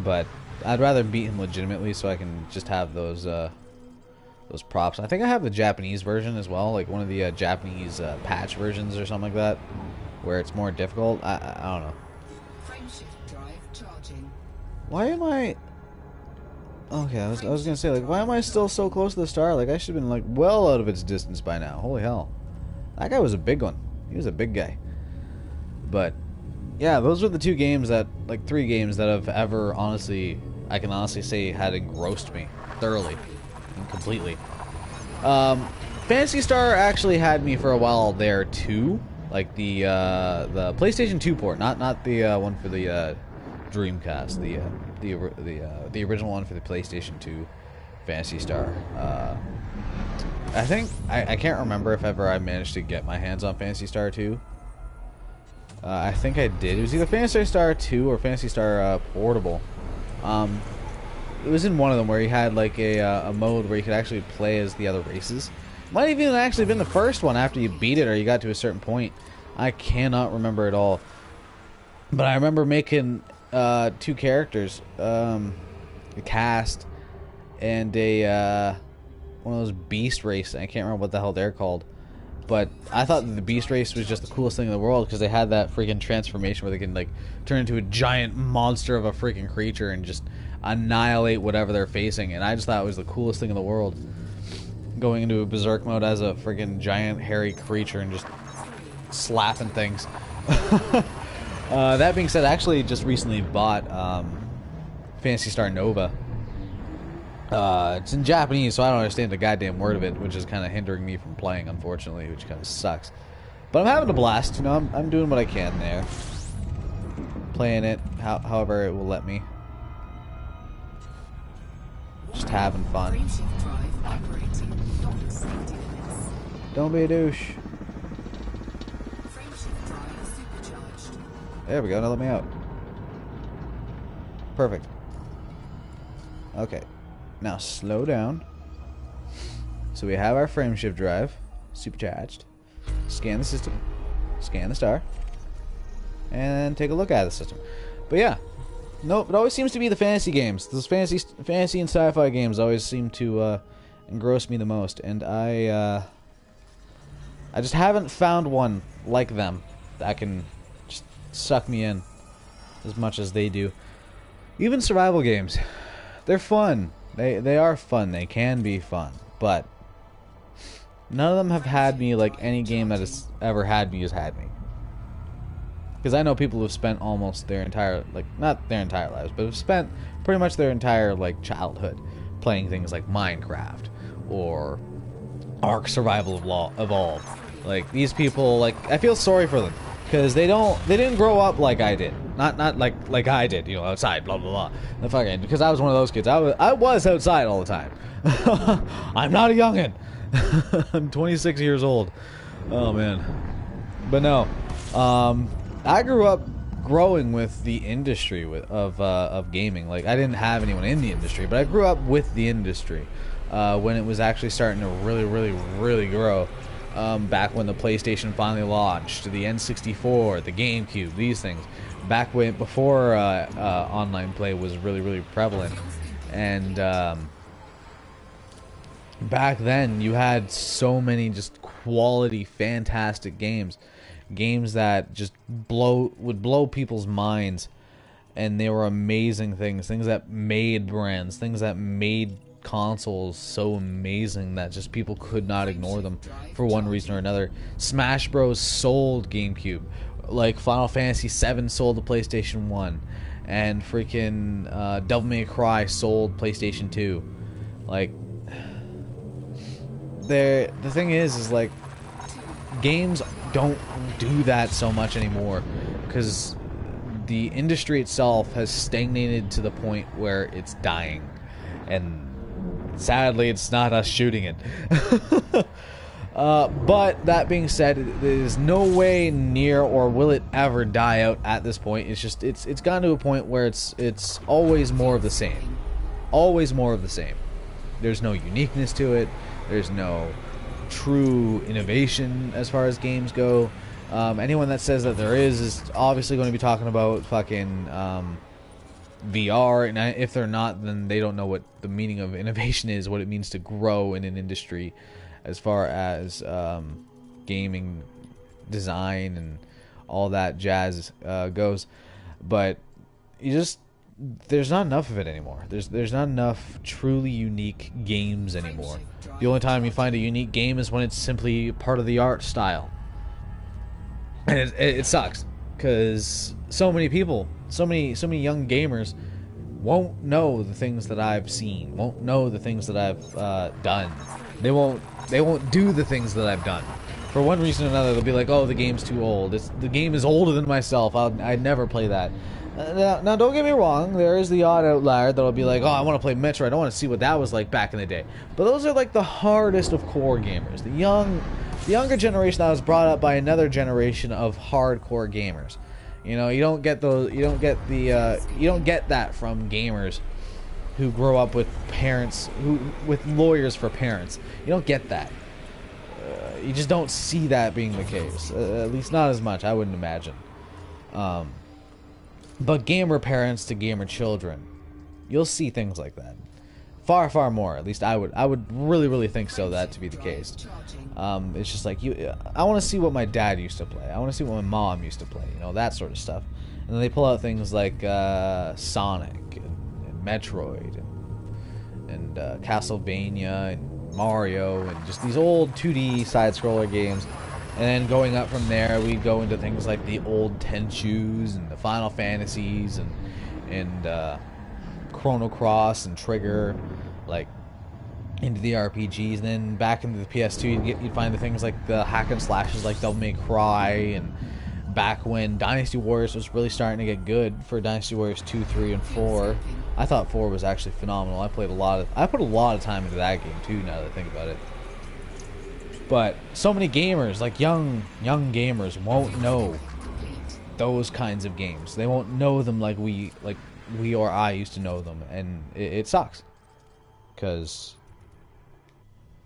[SPEAKER 1] but I'd rather beat him legitimately so I can just have those props. I think I have the Japanese version as well, like one of the Japanese patch versions or something like that, where it's more difficult. I don't know.
[SPEAKER 2] Frameshift drive charging.
[SPEAKER 1] Why am I... Okay, I was gonna say, like, why am I still so close to the star? Like, I should have been, like, well out of its distance by now. Holy hell. That guy was a big one. He was a big guy. But, yeah, those are the two games that, like, 3 games that have ever, honestly, I can honestly say had engrossed me thoroughly and completely. Phantasy Star actually had me for a while there, too. Like, the PlayStation 2 port, not the one for the Dreamcast, the original one for the PlayStation 2, Phantasy Star. I think I can't remember if ever I managed to get my hands on Phantasy Star 2. I think I did. It was either Phantasy Star 2 or Phantasy Star Portable. It was in one of them where you had like a mode where you could actually play as the other races. Might have even actually been the first one after you beat it or you got to a certain point. I cannot remember at all. But I remember making 2 characters, a cast and a one of those beast race. I can't remember what the hell they're called, but I thought the beast race was just the coolest thing in the world because they had that freaking transformation where they can like turn into a giant monster of a freaking creature and just annihilate whatever they're facing, and I just thought it was the coolest thing in the world, going into a berserk mode as a freaking giant hairy creature and just slapping things. That being said, I actually just recently bought Phantasy Star Nova. It's in Japanese, so I don't understand a goddamn word of it, which is kind of hindering me from playing, unfortunately, which kind of sucks. But I'm having a blast, you know, I'm doing what I can there. Playing it however it will let me. Just having fun.
[SPEAKER 2] Frameshift drive operating. Dock safety limits.
[SPEAKER 1] Don't be a douche.
[SPEAKER 2] Frameshift drive supercharged.
[SPEAKER 1] There we go, now let me out. Perfect. Okay. Now slow down. So we have our frameshift drive supercharged. Scan the system. Scan the star. And take a look at the system. But yeah. Nope, it always seems to be the fantasy games. Those fantasy and sci-fi games always seem to engross me the most. And I just haven't found one like them that can just suck me in as much as they do. Even survival games. They're fun. They are fun. They can be fun. But None of them have had me like any game that has ever had me has had me. Because I know people who've spent almost their entire, like, not their entire lives, but have spent pretty much their entire, like, childhood playing things like Minecraft or Ark Survival Evolved. Like, these people, like, I feel sorry for them because they didn't grow up like I did. Not like I did, you know, outside, blah blah blah. The fucking, because I was one of those kids. I was outside all the time. I'm not a youngin. I'm 26 years old. Oh man. But no. I grew up growing with the industry of gaming. Like, I didn't have anyone in the industry, but I grew up with the industry when it was actually starting to really grow. Back when the PlayStation finally launched, the N64, the GameCube, these things. Back when before online play was really prevalent, and back then you had so many just quality, fantastic games. Games that just would blow people's minds, and they were amazing things that made brands, things that made consoles so amazing that just people could not ignore them for one reason or another. Smash Bros sold GameCube, like Final Fantasy VII sold the PlayStation 1, and freaking Devil May Cry sold PlayStation 2. Like, the thing is like, games don't do that so much anymore because the industry itself has stagnated to the point where it's dying, and sadly it's not us shooting it. But that being said, there's no way near, or will it ever die out at this point. It's just it's gotten to a point where it's always more of the same, always more of the same. There's no uniqueness to it. There's no true innovation as far as games go. Anyone that says that there is obviously going to be talking about fucking VR, and if they're not, then they don't know what the meaning of innovation is, what it means to grow in an industry as far as gaming design and all that jazz goes. But there's not enough of it anymore. There's not enough truly unique games anymore. The only time you find a unique game is when it's simply part of the art style. And it sucks because so many people, so many young gamers won't know the things that I've seen, won't know the things that I've done. They won't do the things that I've done. For one reason or another, they'll be like, "Oh, the game's too old. The game is older than myself. I'd never play that." Now, don't get me wrong. There is the odd outlier that'll be like, "Oh, I want to play Metroid. I want to see what that was like back in the day." But those are like the hardest of core gamers. The younger generation that was brought up by another generation of hardcore gamers. You know, you don't get that from gamers who grow up with parents with lawyers for parents. You don't get that. You just don't see that being the case. At least not as much, I wouldn't imagine. But gamer parents to gamer children, you'll see things like that. Far more. At least I would really think so, that to be the case. It's just like, I want to see what my dad used to play. I want to see what my mom used to play. You know, that sort of stuff. And then they pull out things like Sonic and Metroid and Castlevania and Mario and just these old 2D side-scroller games. And then going up from there, we go into things like the old Tenchus and the Final Fantasies and Chrono Cross and Trigger, like into the RPGs. And then back into the PS2, you'd find the things like the hack and slashes like Devil May Cry, and back when Dynasty Warriors was really starting to get good for Dynasty Warriors 2, 3, and 4. I thought 4 was actually phenomenal. I put a lot of time into that game too, now that I think about it. But so many gamers, like young gamers, won't know those kinds of games. They won't know them like we or I used to know them, and it sucks. Because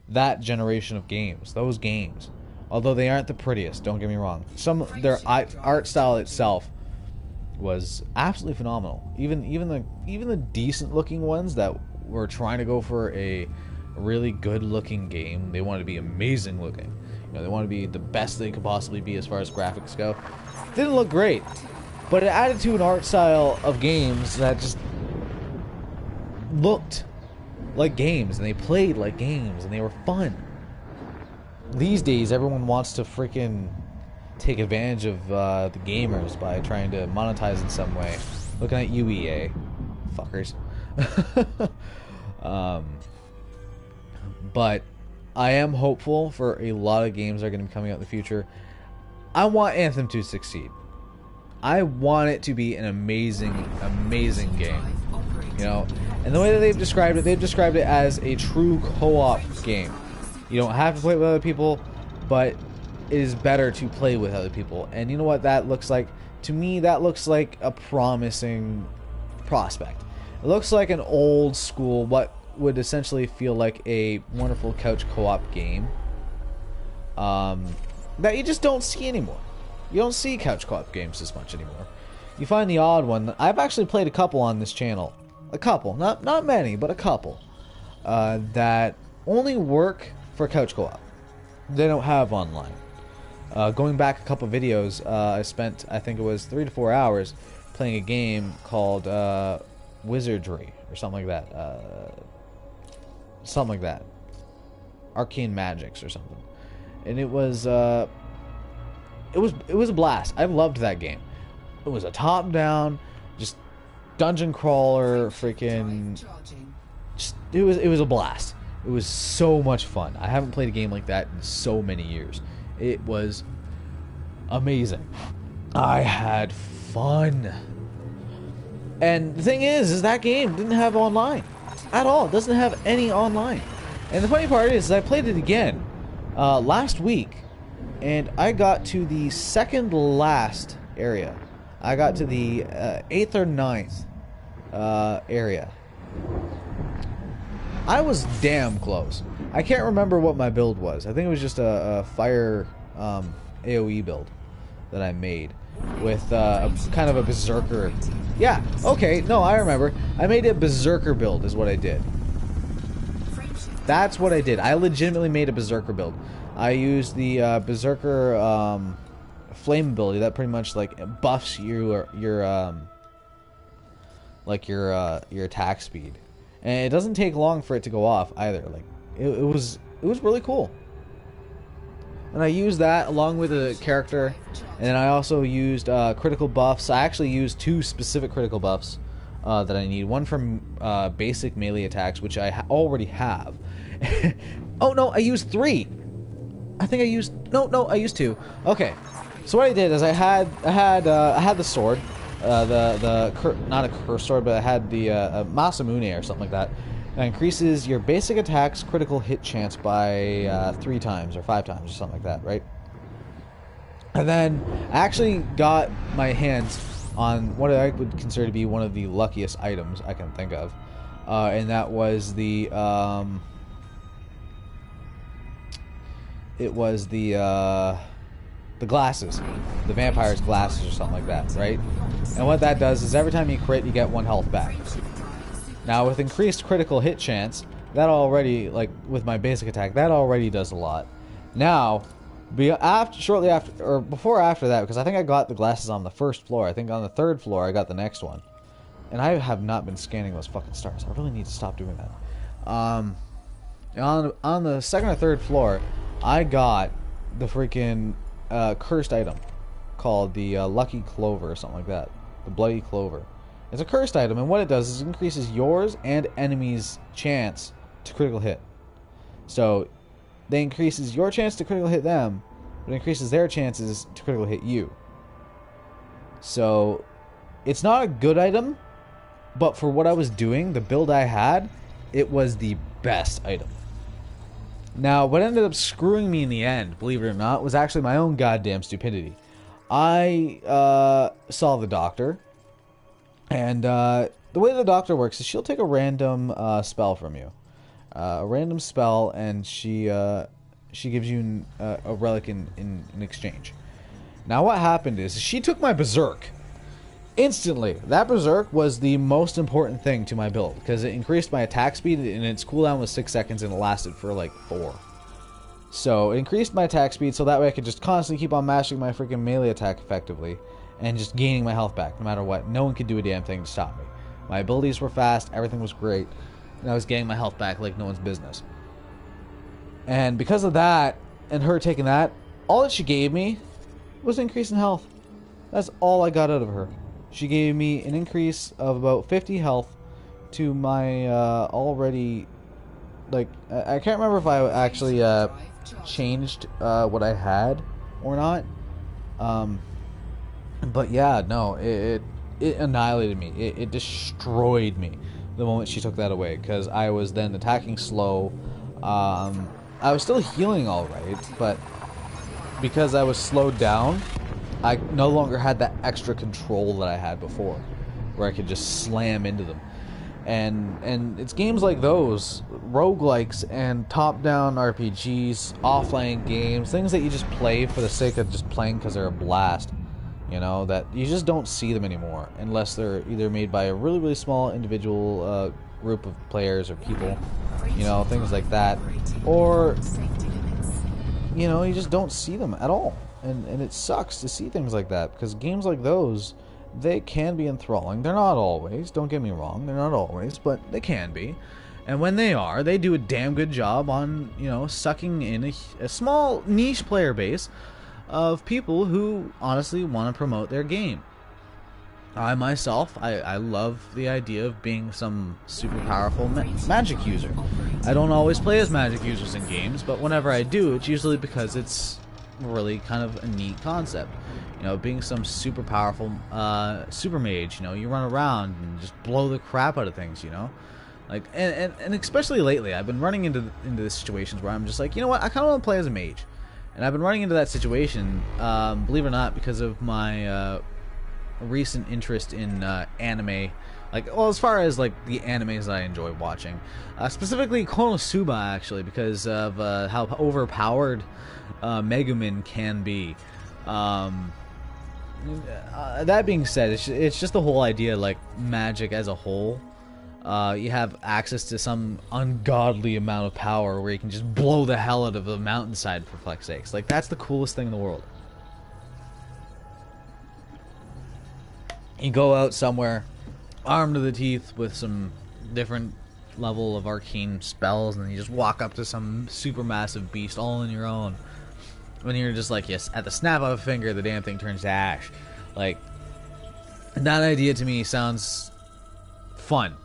[SPEAKER 1] that generation of games, those games, although they aren't the prettiest, don't get me wrong, their art style itself was absolutely phenomenal. Even the decent looking ones that were trying to go for a really good looking game, they wanted to be amazing looking. You know, they wanted to be the best they could possibly be as far as graphics go. Didn't look great, but it added to an art style of games that just looked like games, and they played like games, and they were fun. these days everyone wants to freaking take advantage of the gamers by trying to monetize in some way. Looking at you, EA. Fuckers. But I am hopeful for a lot of games that are going to be coming out in the future. I want Anthem to succeed. I want it to be an amazing, amazing game. You know, and the way that they've described it as a true co-op game. You don't have to play with other people, but it is better to play with other people. And you know what that looks like? To me, that looks like a promising prospect. It looks like an old school, what would essentially feel like a wonderful couch co-op game that you just don't see anymore. You don't see couch co-op games as much anymore. You find the odd one. I've actually played a couple on this channel. A couple. Not many, but a couple. That only work for couch co-op. They don't have online. Going back a couple videos, I spent, I think it was 3 to 4 hours playing a game called Wizardry or something like that. Something like that. Arcane Magics or something. And it was a blast. I loved that game. It was a top-down, just dungeon crawler, freaking. Just, it was a blast. It was so much fun. I haven't played a game like that in so many years. It was amazing. I had fun. And the thing is that game didn't have online at all. It doesn't have any online. And the funny part is I played it again last week, and I got to the second last area. I got to the 8th or 9th area. I was damn close. I can't remember what my build was. I think it was just a fire AoE build that I made with kind of a berserker. Yeah, okay, no, I remember. I made a berserker build is what I did. That's what I did. I legitimately made a berserker build. I used the berserker flame ability that pretty much like buffs your attack speed, and it doesn't take long for it to go off either. Like it was really cool. And I used that along with a character, and then I also used critical buffs. I actually used 2 specific critical buffs that I need. One from basic melee attacks, which I already have. Oh no, I used 3. I think I used I used 2. Okay, so what I did is I had the sword, not a curse sword, but I had the Masamune or something like that. That increases your basic attack's critical hit chance by 3 times or 5 times or something like that, right? And then I actually got my hands on what I would consider to be one of the luckiest items I can think of, and that was the glasses, the vampire's glasses or something like that, right? And what that does is every time you crit, you get 1 health back. Now with increased critical hit chance, that already, like with my basic attack, that already does a lot. Now, shortly after, or before or after that, because I think I got the glasses on the 1st floor. I think on the 3rd floor I got the next one. And I have not been scanning those fucking stars. I really need to stop doing that. On the 2nd or 3rd floor, I got the freaking cursed item called the Lucky Clover or something like that. The Bloody Clover. It's a cursed item, and what it does is it increases yours and enemies' chance to critical hit. So, it increases your chance to critical hit them, but it increases their chances to critical hit you. So, it's not a good item, but for what I was doing, the build I had, it was the best item. Now, what ended up screwing me in the end, believe it or not, was actually my own goddamn stupidity. I saw the doctor. And the way the doctor works is she'll take a random spell from you, a random spell, and she gives you a relic in exchange. Now what happened is she took my berserk instantly. That berserk was the most important thing to my build because it increased my attack speed, and its cooldown was 6 seconds and it lasted for like 4. So it increased my attack speed so that way I could just constantly keep on mashing my freaking melee attack effectively. And just gaining my health back, no matter what. No one could do a damn thing to stop me. My abilities were fast, everything was great, and I was getting my health back like no one's business. And because of that, and her taking that, all that she gave me was an increase in health. That's all I got out of her. She gave me an increase of about 50 health to my already, like, I can't remember if I actually changed what I had or not. But yeah, no, it annihilated me. It destroyed me the moment she took that away, because I was then attacking slow. I was still healing all right, but because I was slowed down, I no longer had that extra control that I had before, where I could just slam into them. And it's games like those, roguelikes and top-down RPGs, offline games, things that you just play for the sake of just playing because they're a blast, you know, that you just don't see them anymore unless they're either made by a really, really small individual group of players or people, you know, things like that, or, you know, you just don't see them at all. And it sucks to see things like that, because games like those, they can be enthralling. They're not always, don't get me wrong, they're not always, but they can be. And when they are, they do a damn good job on, you know, sucking in a small niche player base of people who honestly want to promote their game. I myself, I love the idea of being some super powerful magic user. I don't always play as magic users in games, but whenever I do, it's usually because it's really kind of a neat concept. You know, being some super powerful super mage, you know, you run around and just blow the crap out of things, you know? Like, and especially lately, I've been running into the situations where I'm just like, you know what, I kind of want to play as a mage. And I've been running into that situation, believe it or not, because of my recent interest in anime. Like, well, as far as like the animes that I enjoy watching, specifically Konosuba, actually, because of how overpowered Megumin can be. That being said, it's just the whole idea, like, magic as a whole. You have access to some ungodly amount of power where you can just blow the hell out of a mountainside, for fuck's sakes. Like, that's the coolest thing in the world. You go out somewhere, armed to the teeth with some different level of arcane spells, and then you just walk up to some super massive beast all on your own. When you're just like, yes, at the snap of a finger, the damn thing turns to ash. Like, that idea to me sounds fun.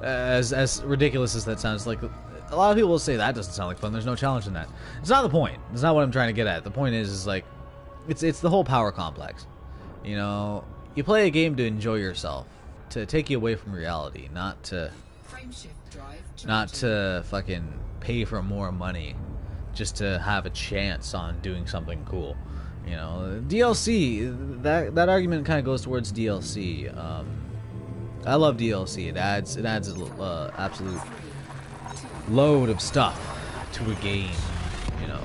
[SPEAKER 1] As ridiculous as that sounds, like, a lot of people will say that doesn't sound like fun. There's no challenge in that. It's not the point. It's not what I'm trying to get at. The point is like, it's the whole power complex. You know, you play a game to enjoy yourself, to take you away from reality, not to fucking pay for more money just to have a chance on doing something cool. You know, DLC, that argument kind of goes towards DLC. I love DLC. It adds an absolute load of stuff to a game. You know,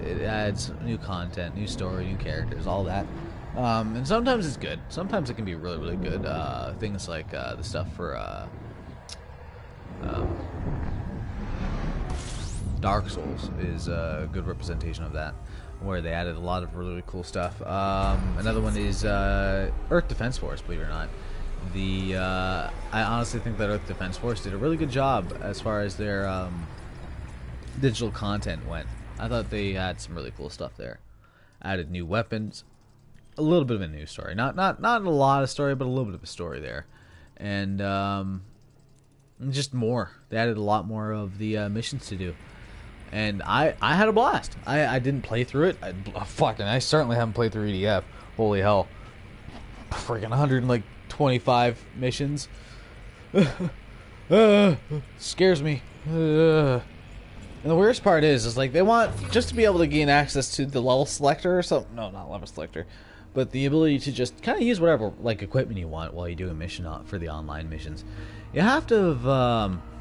[SPEAKER 1] it adds new content, new story, new characters, all that. And sometimes it's good. Sometimes it can be really, really good. Things like the stuff for Dark Souls is a good representation of that, where they added a lot of really, really cool stuff. Another one is Earth Defense Force, believe it or not. I honestly think that Earth Defense Force did a really good job as far as their digital content went. I thought they had some really cool stuff there. Added new weapons, a little bit of a new story. Not a lot of story, but a little bit of a story there, and just more. They added a lot more of the missions to do, and I had a blast. I didn't play through it. I certainly haven't played through EDF. Holy hell, freaking 125 missions. Scares me. And the worst part is like they want just to be able to gain access to the level selector or something. No, not level selector, but the ability to just kind of use whatever like equipment you want while you do a mission for the online missions. You have to have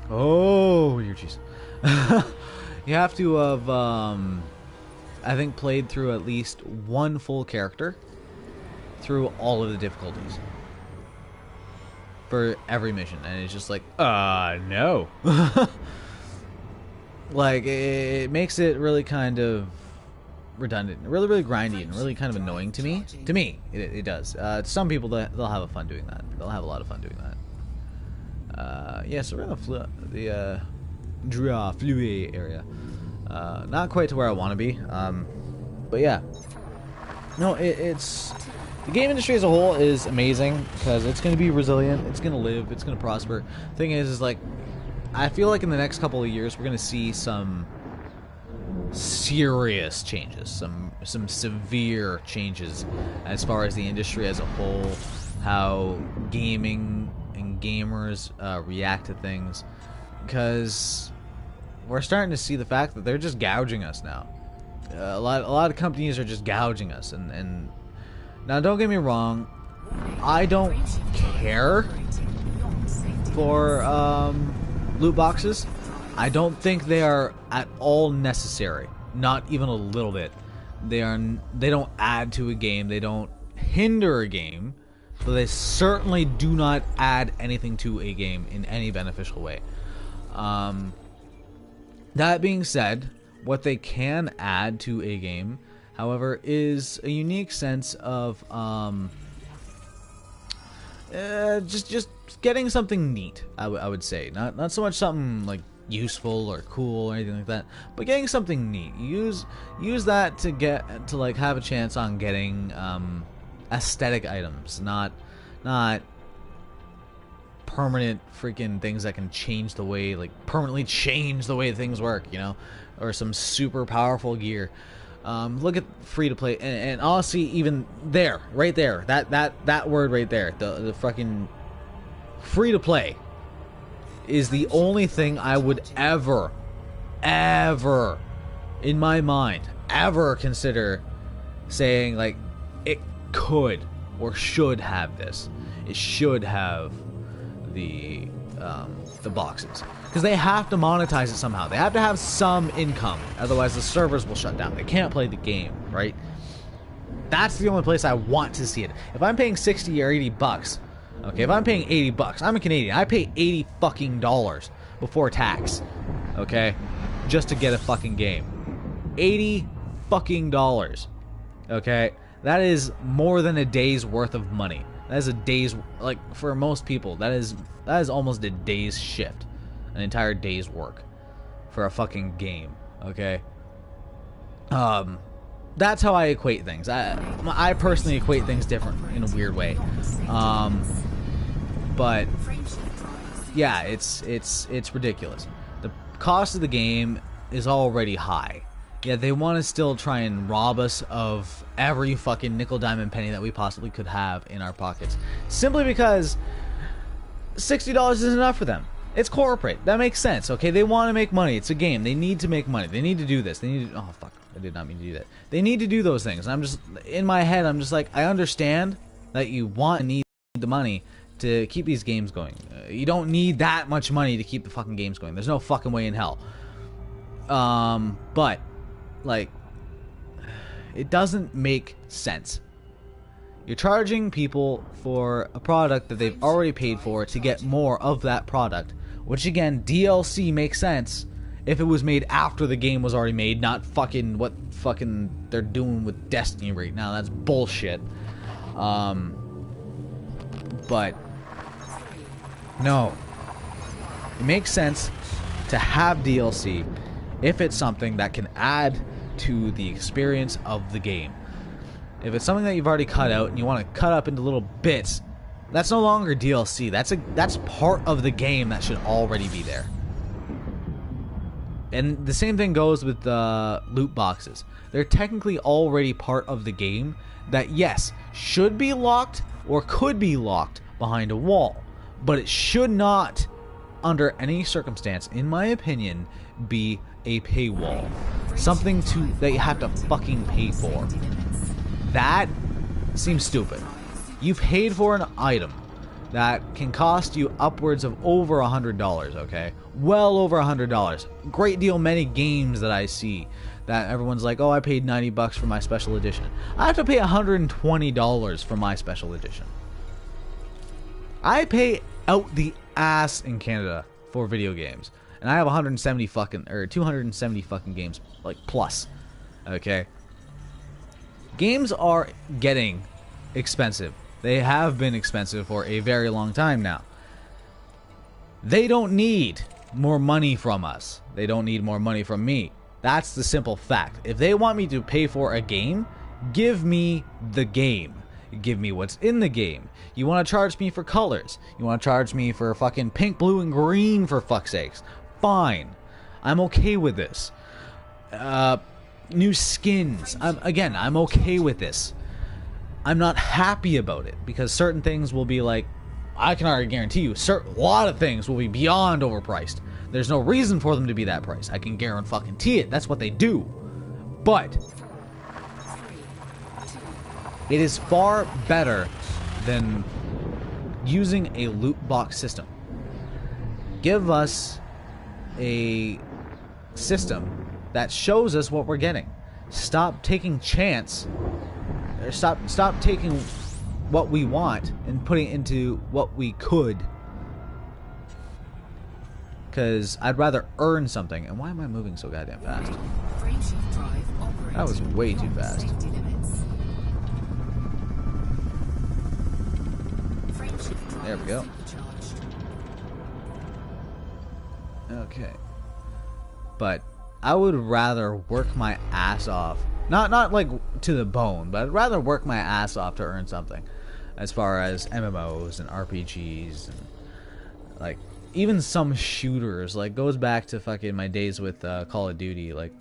[SPEAKER 1] oh, your cheese. You have to have I think played through at least one full character through all of the difficulties for every mission, and it's just like, no. Like, it makes it really kind of redundant, really, really grindy, and really kind of annoying to me. To me, it does. To some people, they'll have fun doing that. They'll have a lot of fun doing that. Yeah, so we're in the Drua Flue area. Not quite to where I want to be. But yeah. No, it's... The game industry as a whole is amazing because it's going to be resilient, it's going to live, it's going to prosper. Thing is like, I feel like in the next couple of years we're going to see some serious changes, some severe changes as far as the industry as a whole, how gaming and gamers react to things, because we're starting to see the fact that they're just gouging us now. A lot of companies are just gouging us, and now don't get me wrong, I don't care for loot boxes. I don't think they are at all necessary, not even a little bit. They don't add to a game, they don't hinder a game, but they certainly do not add anything to a game in any beneficial way. That being said, what they can add to a game, however, is a unique sense of just getting something neat. I would say not so much something like useful or cool or anything like that, but getting something neat. Use that to like have a chance on getting aesthetic items, not permanent freaking things that can change the way, like permanently change the way things work, you know, or some super powerful gear. Look at free to play, and honestly, even there, right there, that word right there, the fucking free to play is the only thing I would ever in my mind ever consider saying like it could or should have this. It should have the boxes, because they have to monetize it somehow. They have to have some income, otherwise the servers will shut down. They can't play the game, right? That's the only place I want to see it. If I'm paying 60 or 80 bucks, okay, if I'm paying 80 bucks, I'm a Canadian, I pay 80 fucking dollars before tax, okay, just to get a fucking game. 80 fucking dollars, okay? That is more than a day's worth of money. That is a day's, like, for most people, that is almost a day's shift. An entire day's work for a fucking game, okay? That's how I equate things. I personally equate things different in a weird way. But yeah, it's ridiculous. The cost of the game is already high. Yet they want to still try and rob us of every fucking nickel, diamond, penny that we possibly could have in our pockets. Simply because $60 isn't enough for them. It's corporate. That makes sense, okay? They want to make money. It's a game. They need to make money. They need to do this. They need to... Oh, fuck. I did not mean to do that. They need to do those things. And I'm just... In my head, I'm just like, I understand that you want and need the money to keep these games going. You don't need that much money to keep the fucking games going. There's no fucking way in hell. But... like, it doesn't make sense. You're charging people for a product that they've already paid for to get more of that product, which again, DLC makes sense if it was made after the game was already made, not fucking what fucking they're doing with Destiny right now. That's bullshit. But no, it makes sense to have DLC if it's something that can add to the experience of the game. If it's something that you've already cut out and you want to cut up into little bits, that's no longer DLC. That's part of the game that should already be there. And the same thing goes with the loot boxes. They're technically already part of the game that, yes, should be locked or could be locked behind a wall, but it should not, under any circumstance, in my opinion, be a paywall. Something that you have to fucking pay for. That seems stupid. You've paid for an item that can cost you upwards of over $100, okay? Well over $100. Great deal many games that I see that everyone's like, oh, I paid 90 bucks for my special edition. I have to pay $120 for my special edition. I pay out the ass in Canada for video games. And I have 270 fucking games, like, plus. Okay? Games are getting expensive. They have been expensive for a very long time now. They don't need more money from us. They don't need more money from me. That's the simple fact. If they want me to pay for a game, give me the game. Give me what's in the game. You want to charge me for colors. You want to charge me for fucking pink, blue, and green, for fuck's sakes. Fine. I'm okay with this. New skins. I'm okay with this. I'm not happy about it because certain things will be like, I can already guarantee you, a lot of things will be beyond overpriced. There's no reason for them to be that price. I can guarantee it. That's what they do. But it is far better than using a loot box system. Give us a system that shows us what we're getting. Stop taking chance. Or stop taking what we want and putting it into what we could. Because I'd rather earn something. And why am I moving so goddamn fast? That was way too fast. There we go. Okay. But I would rather work my ass off. Not like to the bone, but I'd rather work my ass off to earn something. As far as MMOs and RPGs and like even some shooters, like goes back to fucking my days with Call of Duty. Like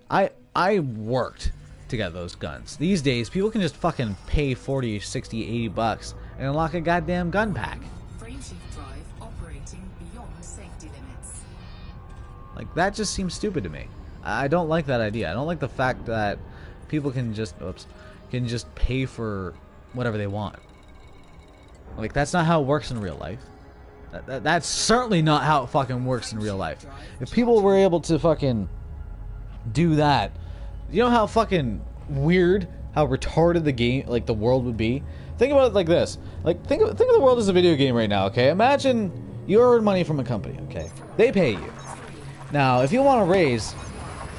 [SPEAKER 1] I worked to get those guns. These days people can just fucking pay 40, 60, 80 bucks and unlock a goddamn gun pack. Like that just seems stupid to me. I don't like that idea. I don't like the fact that people can just pay for whatever they want. Like that's not how it works in real life. That's certainly not how it fucking works in real life. If people were able to fucking do that, you know how fucking weird, how retarded the game, like the world would be. Think about it like this. Like think of the world as a video game right now. Okay, imagine you earn money from a company. Okay, they pay you. Now, if you want to raise,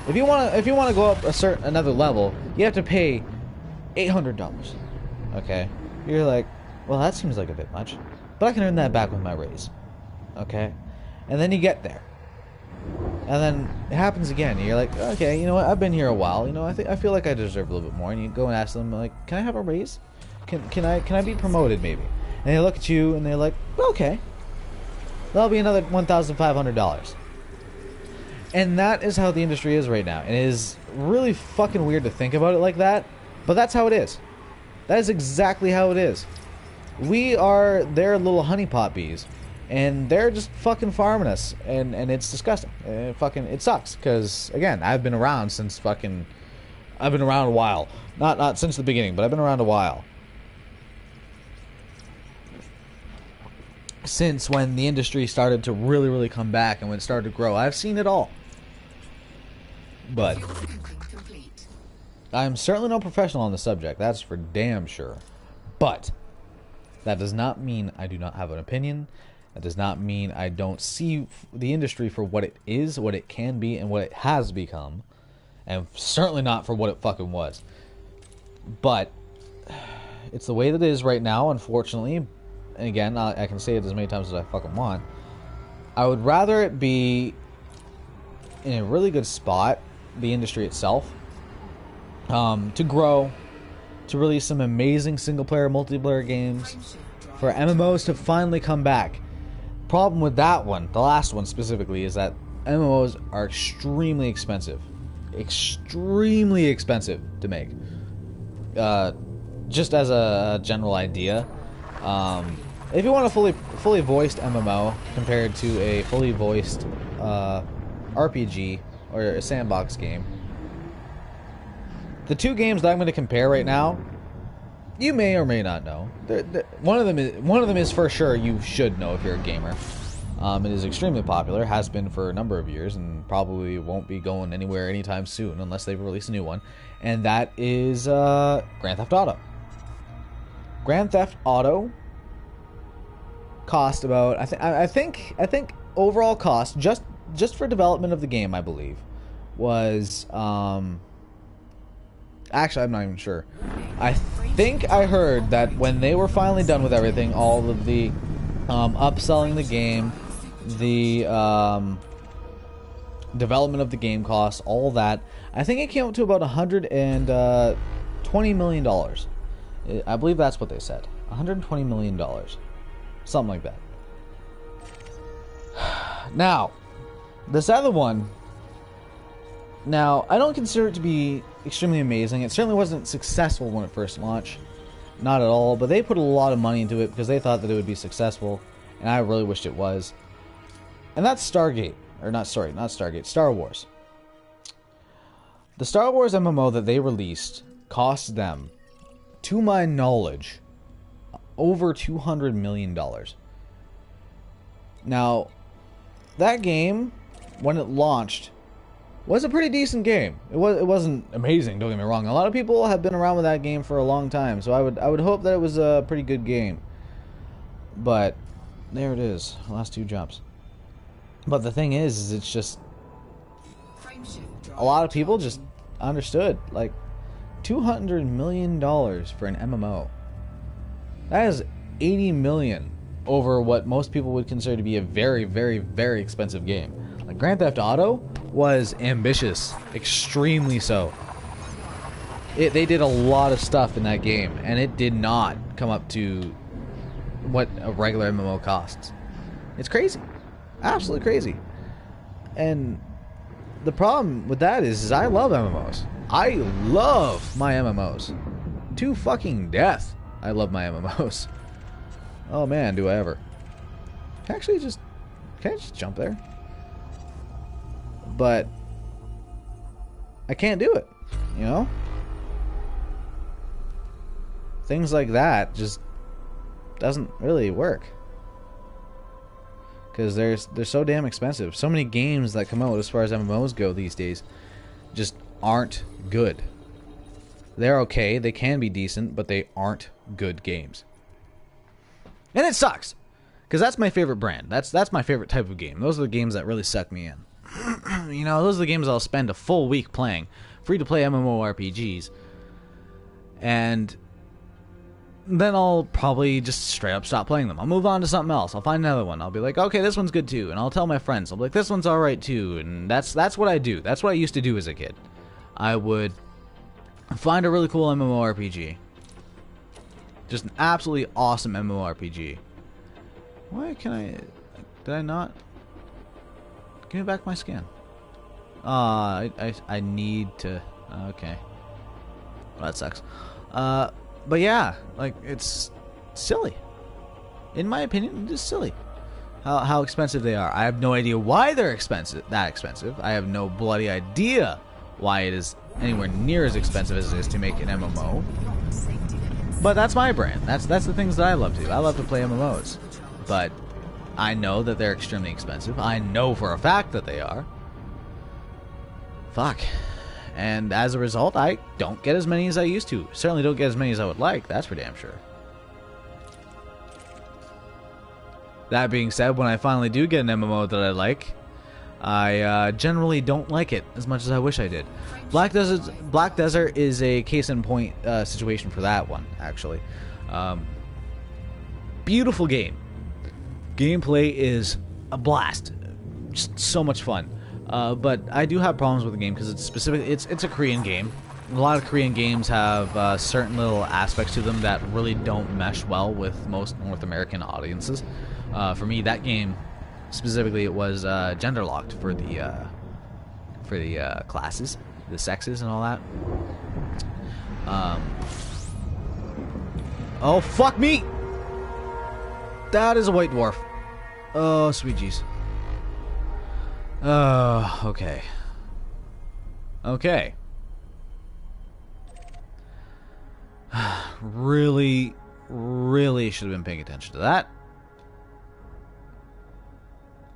[SPEAKER 1] if you want to go up another level, you have to pay $800. Okay, you're like, well, that seems like a bit much, but I can earn that back with my raise. Okay, and then you get there, and then it happens again. And you're like, okay, you know what? I've been here a while. You know, I feel like I deserve a little bit more. And you go and ask them, like, can I have a raise? Can I be promoted maybe? And they look at you and they're like, okay, that'll be another $1,500. And that is how the industry is right now. And it is really fucking weird to think about it like that, but that's how it is. That is exactly how it is. We are their little honeypot bees, and they're just fucking farming us, and it's disgusting. It sucks, because, again, I've been around a while. Not since the beginning, but I've been around a while. Since when the industry started to really, really come back and when it started to grow. I've seen it all. But I'm certainly no professional on the subject. That's for damn sure. But that does not mean I do not have an opinion. That does not mean I don't see the industry for what it is, what it can be, and what it has become. And certainly not for what it fucking was. But it's the way that it is right now, unfortunately. And again, I can say it as many times as I fucking want. I would rather it be in a really good spot, the industry itself, to grow, to release some amazing single-player, multiplayer games, for MMOs to finally come back. Problem with that one, the last one specifically, is that MMOs are extremely expensive. Extremely expensive to make. Just as a general idea, if you want a fully voiced MMO compared to a fully voiced RPG or a sandbox game, the two games that I'm going to compare right now, you may or may not know. One of them is for sure you should know if you're a gamer. It is extremely popular, has been for a number of years, and probably won't be going anywhere anytime soon unless they release a new one. And that is Grand Theft Auto. Grand Theft Auto cost about I think overall cost just for development of the game, I believe, was actually I'm not even sure. I think I heard that when they were finally done with everything, all of the development of the game costs, all that. I think it came up to about $120 million. I believe that's what they said. $120 million. Something like that. Now, this other one, now, I don't consider it to be extremely amazing. It certainly wasn't successful when it first launched. Not at all, but they put a lot of money into it because they thought that it would be successful, and I really wished it was. And that's Stargate. Or not, sorry, not Stargate. Star Wars. The Star Wars MMO that they released cost them, to my knowledge, over $200 million. Now, that game, when it launched, was a pretty decent game. It wasn't amazing, don't get me wrong. A lot of people have been around with that game for a long time, so I would hope that it was a pretty good game. But there it is, last two jumps. But the thing is it's just a lot of people just understood, like, $200 million for an MMO. That is $80 million over what most people would consider to be a very, very, very expensive game. Like, Grand Theft Auto was ambitious, extremely so. They did a lot of stuff in that game, and it did not come up to what a regular MMO costs. It's crazy. Absolutely crazy. And the problem with that is I love MMOs. I love my MMOs. To fucking death, I love my MMOs. Oh man, do I ever. Can I just jump there? But I can't do it, you know? Things like that just doesn't really work. Because they're so damn expensive. So many games that come out as far as MMOs go these days just aren't good. They're okay, they can be decent, but they aren't good games. And it sucks. Because that's my favorite brand. That's my favorite type of game. Those are the games that really suck me in. You know, those are the games I'll spend a full week playing. Free-to-play MMORPGs. And then I'll probably just straight up stop playing them. I'll move on to something else. I'll find another one. I'll be like, okay, this one's good too. And I'll tell my friends. I'll be like, this one's alright too. And that's what I do. That's what I used to do as a kid. I would find a really cool MMORPG. Just an absolutely awesome MMORPG. Why can I... Did I not... Give me back my skin. I need to... Okay. Well, that sucks. But yeah, like, it's silly. In my opinion, it's just silly. How expensive they are. I have no idea why they're that expensive. I have no bloody idea why it is anywhere near as expensive as it is to make an MMO. But that's my brand. That's the things that I love to do. I love to play MMOs. But I know that they're extremely expensive. I know for a fact that they are. Fuck. And as a result, I don't get as many as I used to. Certainly don't get as many as I would like, that's for damn sure. That being said, when I finally do get an MMO that I like, I generally don't like it as much as I wish I did. Black Desert is a case in point situation for that one, actually. Beautiful game. Gameplay is a blast. Just so much fun. But I do have problems with the game because it's a Korean game. A lot of Korean games have certain little aspects to them that really don't mesh well with most North American audiences. For me, that game specifically, it was gender locked for the classes, the sexes, and all that. Oh fuck me! That is a white dwarf. Oh sweet jeez. Okay. Okay. Really should have been paying attention to that.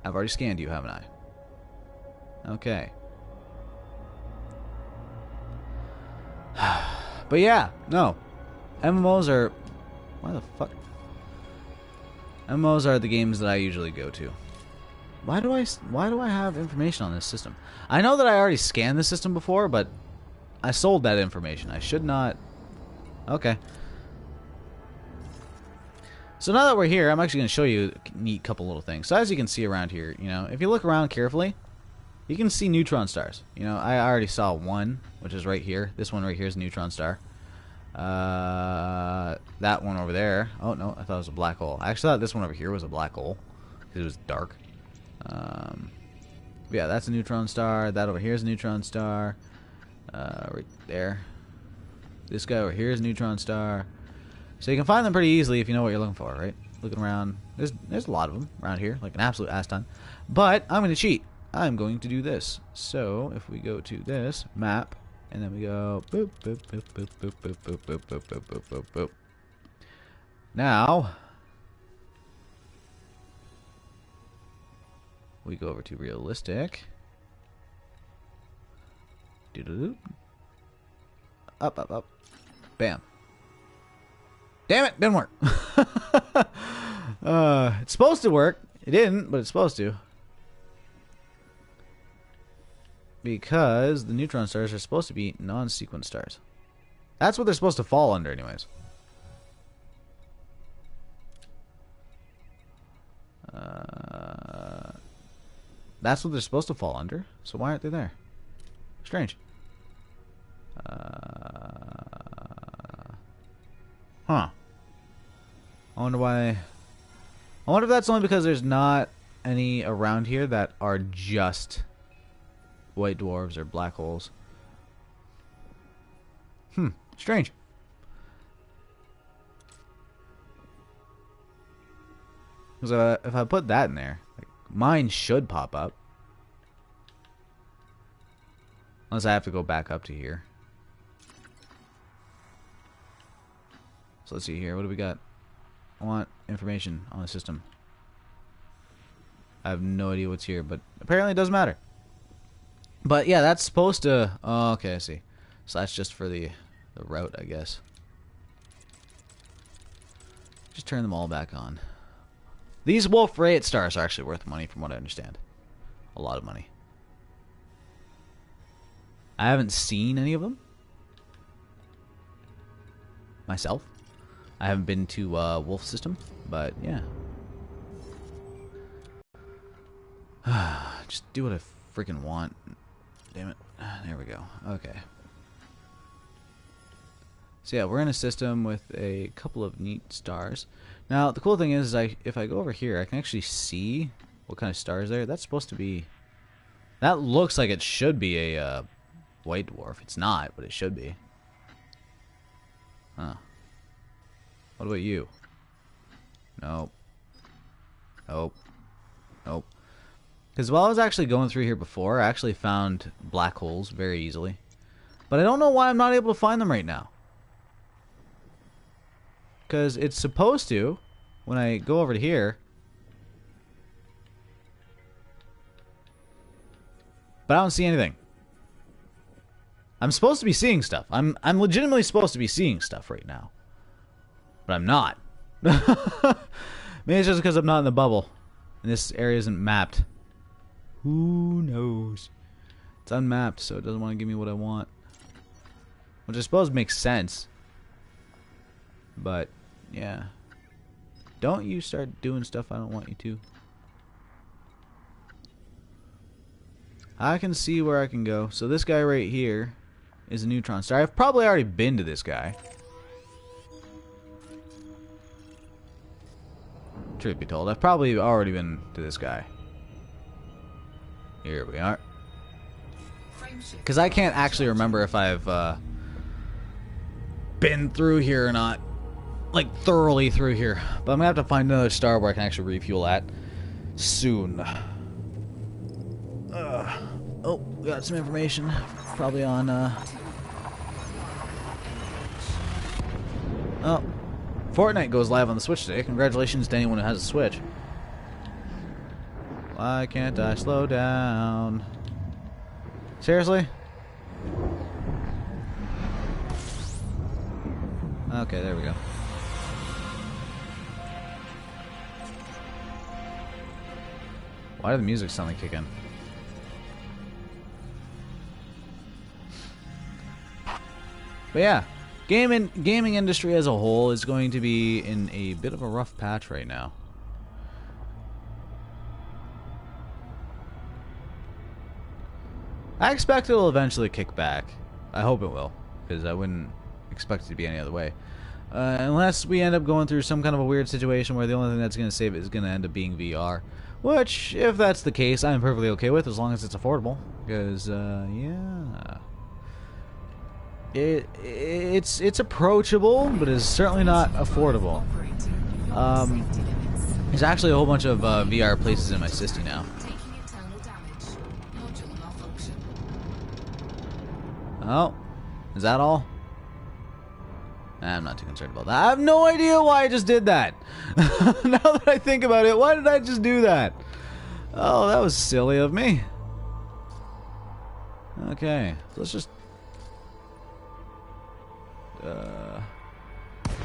[SPEAKER 1] I've already scanned you, haven't I? Okay. But yeah, no. MMOs are... Why the fuck? MMOs are the games that I usually go to. Why do I have information on this system? I know that I already scanned the system before, but I sold that information. I should not... Okay. So now that we're here, I'm actually going to show you a neat couple little things. So as you can see around here, you know, if you look around carefully, You can see neutron stars. You know, I already saw one, which is right here. This one right here is a neutron star. That one over there. Oh, no, I thought it was a black hole. I actually thought this one over here was a black hole because it was dark. Yeah, that's a neutron star. That over here is a neutron star. Right there. This guy over here is a neutron star. So you can find them pretty easily if you know what you're looking for, right? Looking around. There's a lot of them around here, like an absolute ass ton. But I'm going to cheat. I'm going to do this. So if we go to this map, and then we go boop, boop, boop, boop, boop, boop, boop, boop, boop, boop, boop, boop, boop. Now, we go over to realistic. Doo-doo-doo. Up, up, up. Bam. Damn it, didn't work. It's supposed to work. It didn't, but it's supposed to. Because the neutron stars are supposed to be non-sequence stars. That's what they're supposed to fall under anyways. That's what they're supposed to fall under. So why aren't they there? Strange. Huh. I wonder why. I wonder if that's only because there's not any around here that are just white dwarves or black holes. Strange. Because if I put that in there, like, mine should pop up. Unless I have to go back up to here. So let's see here. What do we got? I want information on the system. I have no idea what's here, but apparently it doesn't matter. But yeah, that's supposed to... Oh, okay, I see. So that's just for the route, I guess. Just turn them all back on. These Wolf Rayet stars are actually worth money from what I understand. A lot of money. I haven't seen any of them myself. I haven't been to Wolf System, but yeah. Just do what I freaking want. Damn it. There we go. Okay. So yeah, we're in a system with a couple of neat stars. Now, the cool thing is, if I go over here, I can actually see what kind of stars there. That's supposed to be... That looks like it should be a white dwarf. It's not, but it should be. Huh. What about you? Nope. Nope. Nope. Because while I was actually going through here before, I actually found black holes very easily. But I don't know why I'm not able to find them right now. Because it's supposed to, when I go over to here. But I don't see anything. I'm supposed to be seeing stuff. I'm legitimately supposed to be seeing stuff right now. But I'm not. Maybe it's just because I'm not in the bubble. And this area isn't mapped. Who knows? It's unmapped, so it doesn't want to give me what I want. Which I suppose makes sense. But, yeah. Don't you start doing stuff I don't want you to. I can see where I can go. So this guy right here is a neutron star. I've probably already been to this guy. Truth be told, I've probably already been to this guy. Here we are. Because I can't actually remember if I've been through here or not. Like, thoroughly through here. But I'm going to have to find another star where I can actually refuel at soon. Oh, we got some information. Probably on, Oh. Fortnite goes live on the Switch today. Congratulations to anyone who has a Switch. Why can't I slow down? Seriously? Okay, there we go. Why did the music suddenly kick in? But yeah, gaming industry as a whole is going to be in a bit of a rough patch right now. I expect it will eventually kick back. I hope it will, because I wouldn't expect it to be any other way. Unless we end up going through some kind of a weird situation where the only thing that's going to save it is going to end up being VR. Which, if that's the case, I'm perfectly okay with, as long as it's affordable. Because, yeah... It's approachable, but it's certainly not affordable. There's actually a whole bunch of VR places in my city now. Oh, is that all? I'm not too concerned about that. I have no idea why I just did that. Now that I think about it, why did I just do that? Oh, that was silly of me. Okay, let's just...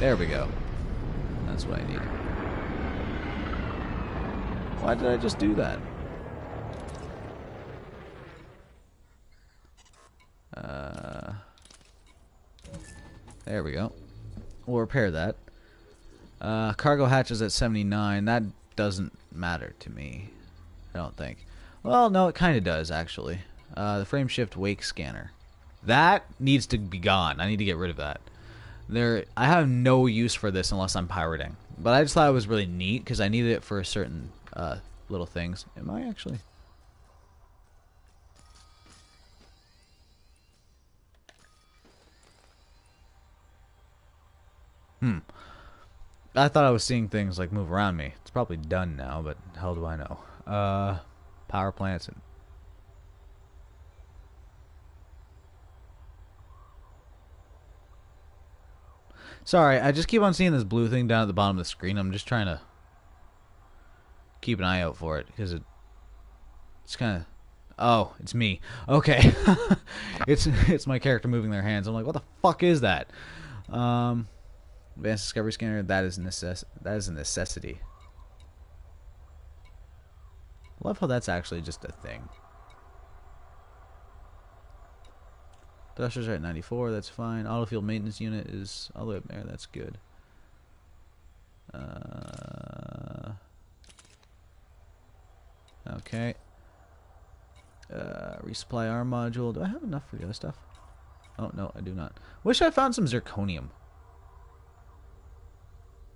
[SPEAKER 1] there we go. That's what I need. Why did I just do that? There we go. We'll repair that. Cargo hatch is at 79. That doesn't matter to me, I don't think. Well, no, it kind of does, actually. The frame shift wake scanner. That needs to be gone. I need to get rid of that. I have no use for this unless I'm pirating. But I just thought it was really neat because I needed it for certain little things. Am I actually? I thought I was seeing things like move around me. It's probably done now, but hell do I know. Power plants and... Sorry, I just keep on seeing this blue thing down at the bottom of the screen. I'm just trying to keep an eye out for it because it's kind of... Oh, it's me. Okay. it's my character moving their hands. I'm like, what the fuck is that? Advanced discovery scanner. That is a necessity. I love how that's actually just a thing. Thrusters are at 94, that's fine. Autofield maintenance unit is all the way up there, that's good. Okay. Resupply arm module. Do I have enough for the other stuff? Oh, no, I do not. Wish I found some zirconium.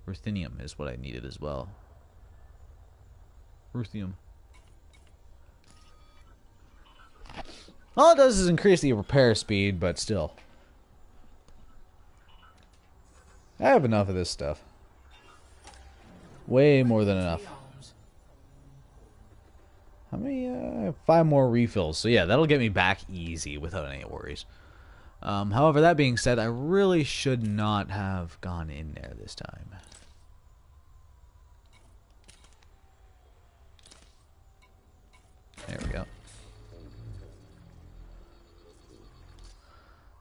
[SPEAKER 1] Ruthenium is what I needed as well. Ruthium. All it does is increase the repair speed, but still. I have enough of this stuff. Way more than enough. How many? 5 more refills. So yeah, that'll get me back easy without any worries. However, that being said, I really should not have gone in there this time. There we go.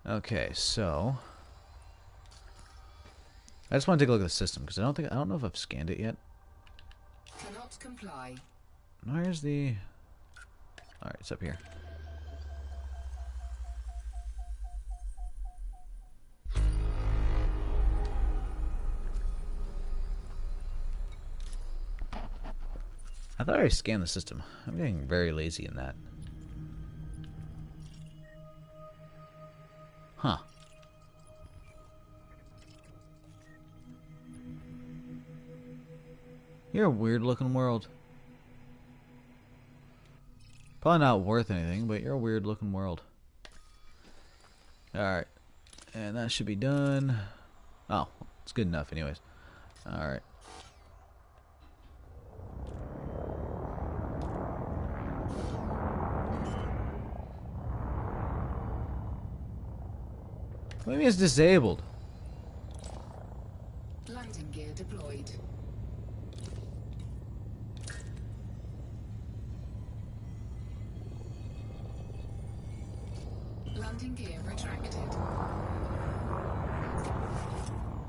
[SPEAKER 1] Okay, so I just want to take a look at the system because I don't know if I've scanned it yet.
[SPEAKER 2] Cannot comply.
[SPEAKER 1] Where's the... Alright, it's up here. I thought I scanned the system. I'm getting very lazy in that. Huh. You're a weird looking world. Probably not worth anything, but you're a weird looking world. Alright. And that should be done. Oh, it's good enough anyways. Alright. Maybe it's disabled.
[SPEAKER 2] Landing gear deployed. Landing gear retracted.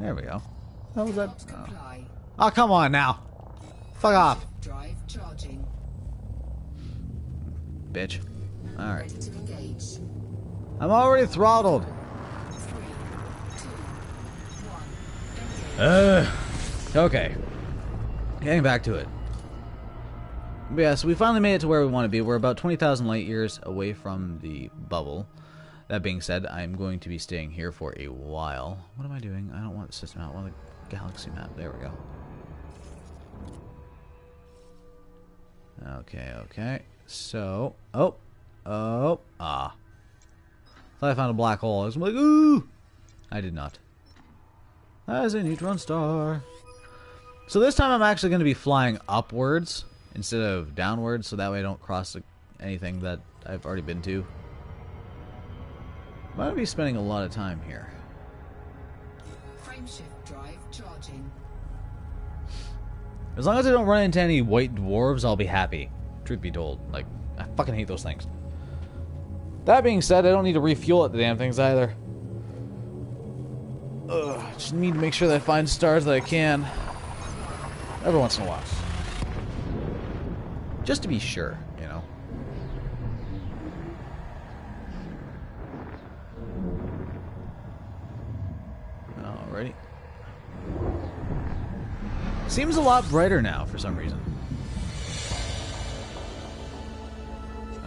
[SPEAKER 1] There we go. How was that?
[SPEAKER 2] Comply.
[SPEAKER 1] Oh, come on now. Fuck off.
[SPEAKER 2] Drive charging.
[SPEAKER 1] Bitch. Alright.
[SPEAKER 2] Ready to engage.
[SPEAKER 1] I'm already throttled.
[SPEAKER 2] 3, 2, 1. Engage.
[SPEAKER 1] Okay. Getting back to it. But yeah, so we finally made it to where we want to be. We're about 20,000 light years away from the bubble. That being said, I'm going to be staying here for a while. What am I doing? I don't want the system map. I want the galaxy map. There we go. Okay, okay. So, thought I found a black hole. I was like, ooh! I did not. That is a neutron star. So this time I'm actually going to be flying upwards instead of downwards, so that way I don't cross anything that I've already been to. I'm going to be spending a lot of time here.
[SPEAKER 2] Frameshift drive charging.
[SPEAKER 1] As long as I don't run into any white dwarves, I'll be happy. Truth be told. Like, I fucking hate those things. That being said, I don't need to refuel at the damn things either. Ugh, just need to make sure that I find stars that I can. Every once in a while. Just to be sure, you know. Alrighty. Seems a lot brighter now for some reason.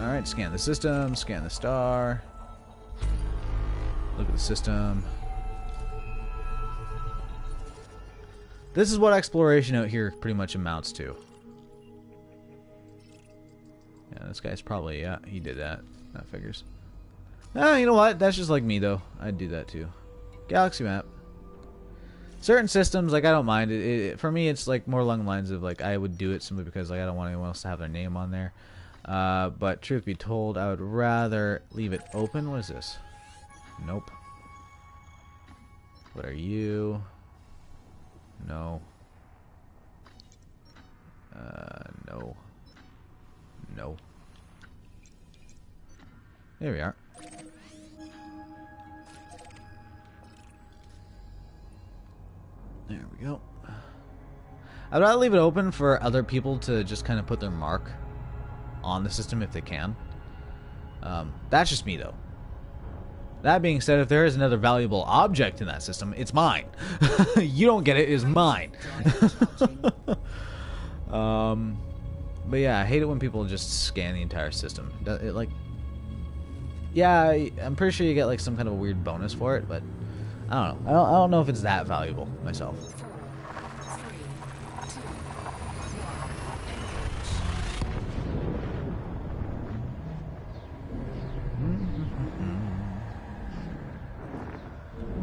[SPEAKER 1] Alright, scan the system, scan the star. Look at the system. This is what exploration out here pretty much amounts to. Yeah, this guy's probably, yeah, he did that. That figures. Ah, you know what? That's just like me, though. I'd do that, too. Galaxy map. Certain systems, like, I don't mind. For me, it's, like, more along the lines of, like, I would do it simply because, like, I don't want anyone else to have their name on there. But truth be told, I would rather leave it open. What is this? Nope. What are you? No. No. No. There we are. There we go. I'd rather leave it open for other people to just kind of put their mark on the system if they can. That's just me, though. That being said, if there is another valuable object in that system, it's mine. You don't get it, it's mine. But yeah, I hate it when people just scan the entire system. It, like, yeah, I'm pretty sure you get like some kind of a weird bonus for it, but I don't know. I don't know if it's that valuable myself.
[SPEAKER 2] 4, 3, 2, 1,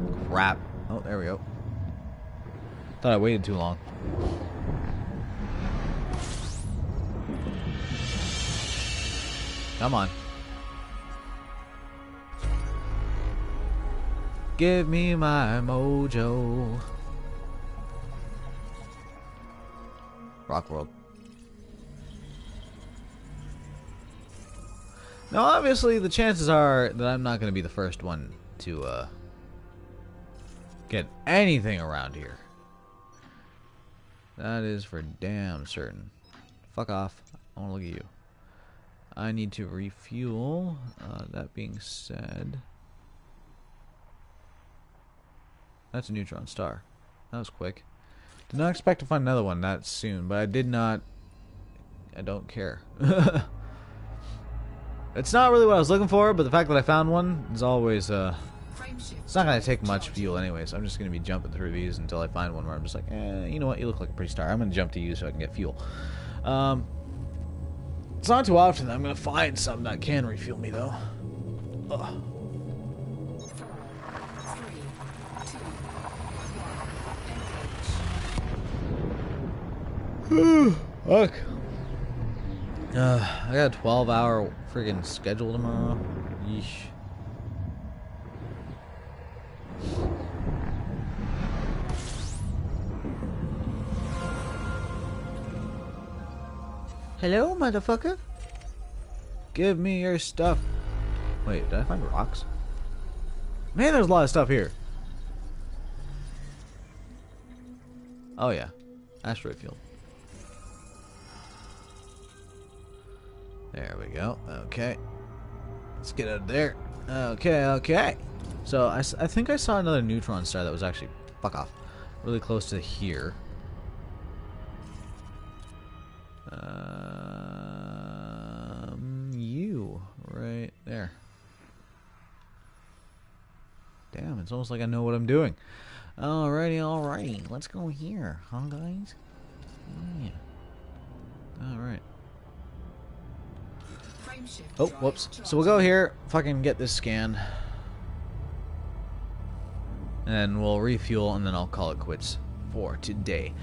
[SPEAKER 2] engage.
[SPEAKER 1] Crap. Oh, there we go. Thought I waited too long. Come on. Give me my mojo. Rock World. Now, obviously, the chances are that I'm not going to be the first one to get anything around here. That is for damn certain. Fuck off. I want to look at you. I need to refuel. That being said, that's a neutron star. That was quick. Did not expect to find another one that soon, but I did not. I don't care. It's not really what I was looking for, but the fact that I found one is always it's not going to take much fuel anyway, so I'm just going to be jumping through these until I find one where I'm just like, you know what, you look like a pretty star. I'm going to jump to you so I can get fuel. It's not too often that I'm going to find something that can refuel me, though. Ugh.
[SPEAKER 2] 4, 3, 2, 1, engage.
[SPEAKER 1] Fuck. I got a 12-hour friggin' schedule tomorrow. Yeesh. Hello, motherfucker. Give me your stuff. Wait, did I find rocks? Man, there's a lot of stuff here. Oh yeah, asteroid field. There we go. Okay, let's get out of there. Okay, okay. So I think I saw another neutron star that was actually, fuck off, really close to here. There. Damn, it's almost like I know what I'm doing. Alrighty, alrighty. Let's go here, huh, guys? Yeah. Alright. Oh, whoops. So we'll go here, fucking get this scan. And we'll refuel, and then I'll call it quits for today.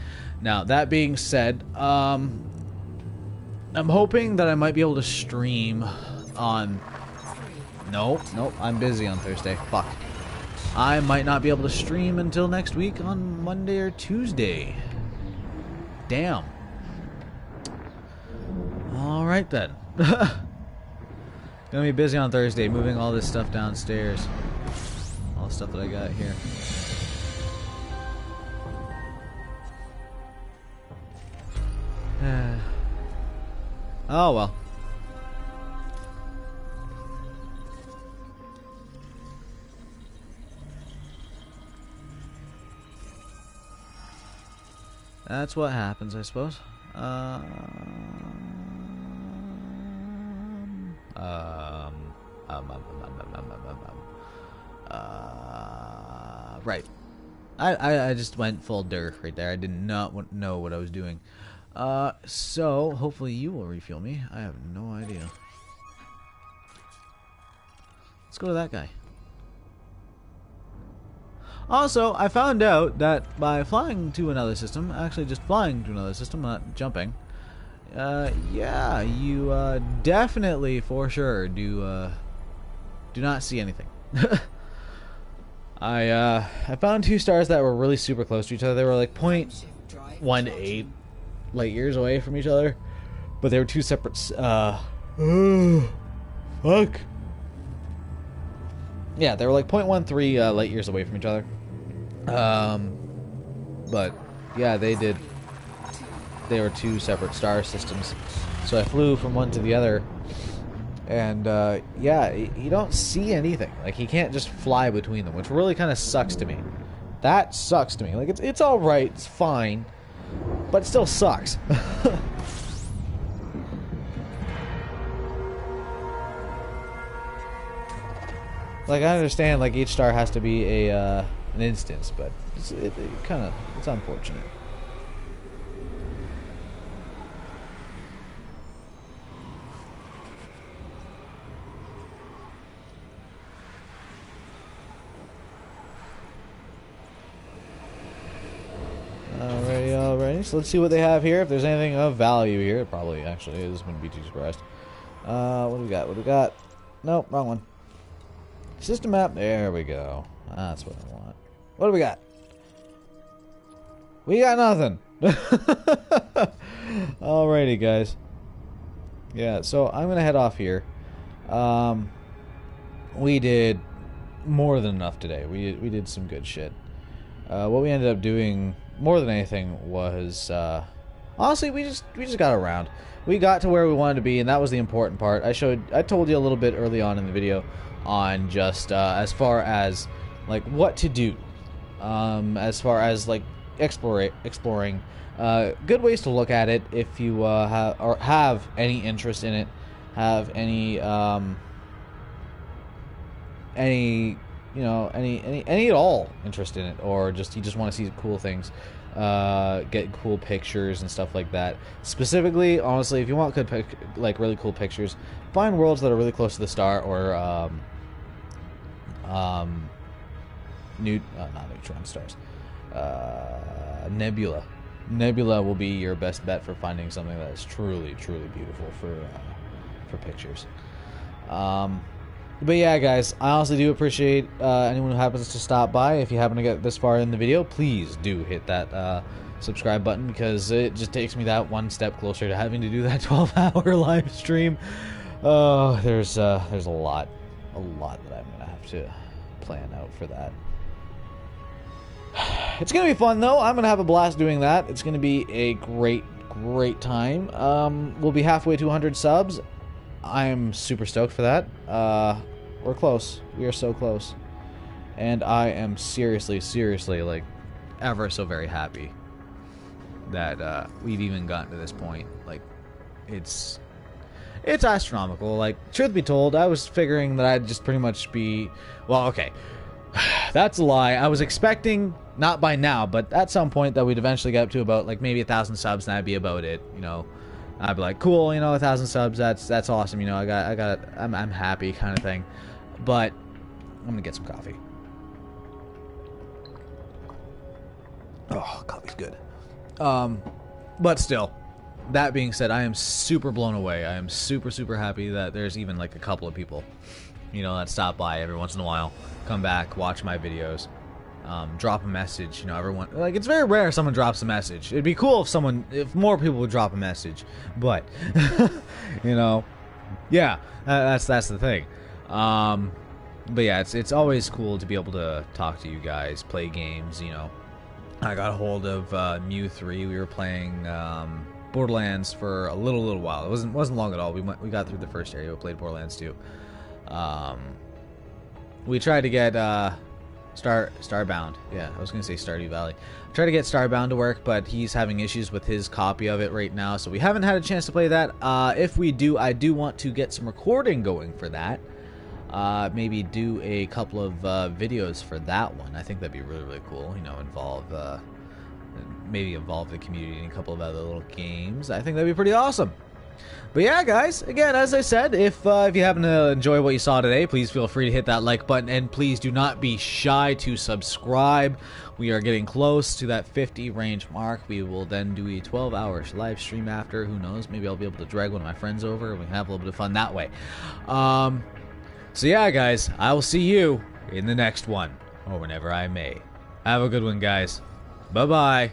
[SPEAKER 1] Now, that being said, I'm hoping that I might be able to stream on... Nope, I'm busy on Thursday. Fuck. I might not be able to stream until next week on Monday or Tuesday. Damn. Alright then. Gonna be busy on Thursday, moving all this stuff downstairs. All the stuff that I got here. Oh well. That's what happens, I suppose. Right. I just went full Dirk right there. I did not know what I was doing. So hopefully you will refuel me. I have no idea. Let's go to that guy. Also, I found out that by flying to another system, actually just flying to another system, not jumping, yeah, you definitely, for sure, do not see anything. I found 2 stars that were really super close to each other. They were like 0.18 light years away from each other, but they were 2 separate. Fuck. Yeah, they were like 0.13 light years away from each other. But yeah, they were 2 separate star systems. So I flew from one to the other, and yeah, you don't see anything. Like, you can't just fly between them, which really kind of sucks to me. That sucks to me. Like, it's all right, it's fine, but it still sucks. Like, I understand, like, each star has to be a an instance, but it's unfortunate. Alrighty. So let's see what they have here. If there's anything of value here, it probably actually is. Wouldn't be too surprised. What do we got? What do we got? Nope, wrong one. System map. There we go. That's what I want. What do we got? We got nothing. Alrighty, guys. Yeah, so I'm gonna head off here. We did more than enough today. We did some good shit. What we ended up doing more than anything was honestly we just got around. We got to where we wanted to be, and that was the important part. I told you a little bit early on in the video on just as far as like what to do, as far as like exploring good ways to look at it if you have any interest in it, have any at all interest in it, or just you just want to see cool things, get cool pictures and stuff like that. Specifically, honestly, if you want good really cool pictures, find worlds that are really close to the star, or not neutron stars, nebula. Nebula will be your best bet for finding something that is truly beautiful for pictures. But yeah, guys, I honestly do appreciate anyone who happens to stop by. If you happen to get this far in the video, please do hit that subscribe button, because it just takes me that one step closer to having to do that 12-hour live stream. Oh, there's a lot that I'm gonna have to plan out for that. It's gonna be fun though. I'm gonna have a blast doing that. It's gonna be a great time. We'll be halfway to 100 subs. I'm super stoked for that. We're close. We are so close. And I am seriously, like, ever so very happy that we've even gotten to this point. Like, it's it's astronomical. Like, truth be told, I was figuring that I'd just pretty much be, well, okay, that's a lie. I was expecting, not by now, but at some point that we'd eventually get up to about like maybe 1,000 subs, and that'd be about it. You know, I'd be like, cool, you know, 1,000 subs, that's awesome. You know, I'm happy, kind of thing. But I'm gonna get some coffee. Oh, coffee's good. But still, that being said, I am super blown away. I am super happy that there's even like a couple of people, you know, that stop by every once in a while, come back, watch my videos, drop a message. You know, everyone, like, it's very rare someone drops a message. It'd be cool if more people would drop a message, but you know, yeah, that's the thing. But yeah, it's always cool to be able to talk to you guys, play games. You know, I got a hold of Mew 3. We were playing Borderlands for a little while. It wasn't long at all. We got through the first area. We played Borderlands 2. We tried to get Starbound. Yeah, I was gonna say Stardew Valley. Tried to get Starbound to work, but he's having issues with his copy of it right now, so we haven't had a chance to play that. If we do, I do want to get some recording going for that. Maybe do a couple of videos for that one. I think that'd be really cool. You know, maybe involve the community in a couple of other little games. I think that'd be pretty awesome. But yeah, guys, again, as I said, if you happen to enjoy what you saw today, please feel free to hit that like button, and please do not be shy to subscribe. We are getting close to that 50 range mark. We will then do a 12-hour live stream after. Who knows? Maybe I'll be able to drag one of my friends over, and we can have a little bit of fun that way. So yeah, guys, I will see you in the next one, or whenever I may. Have a good one, guys. Bye-bye.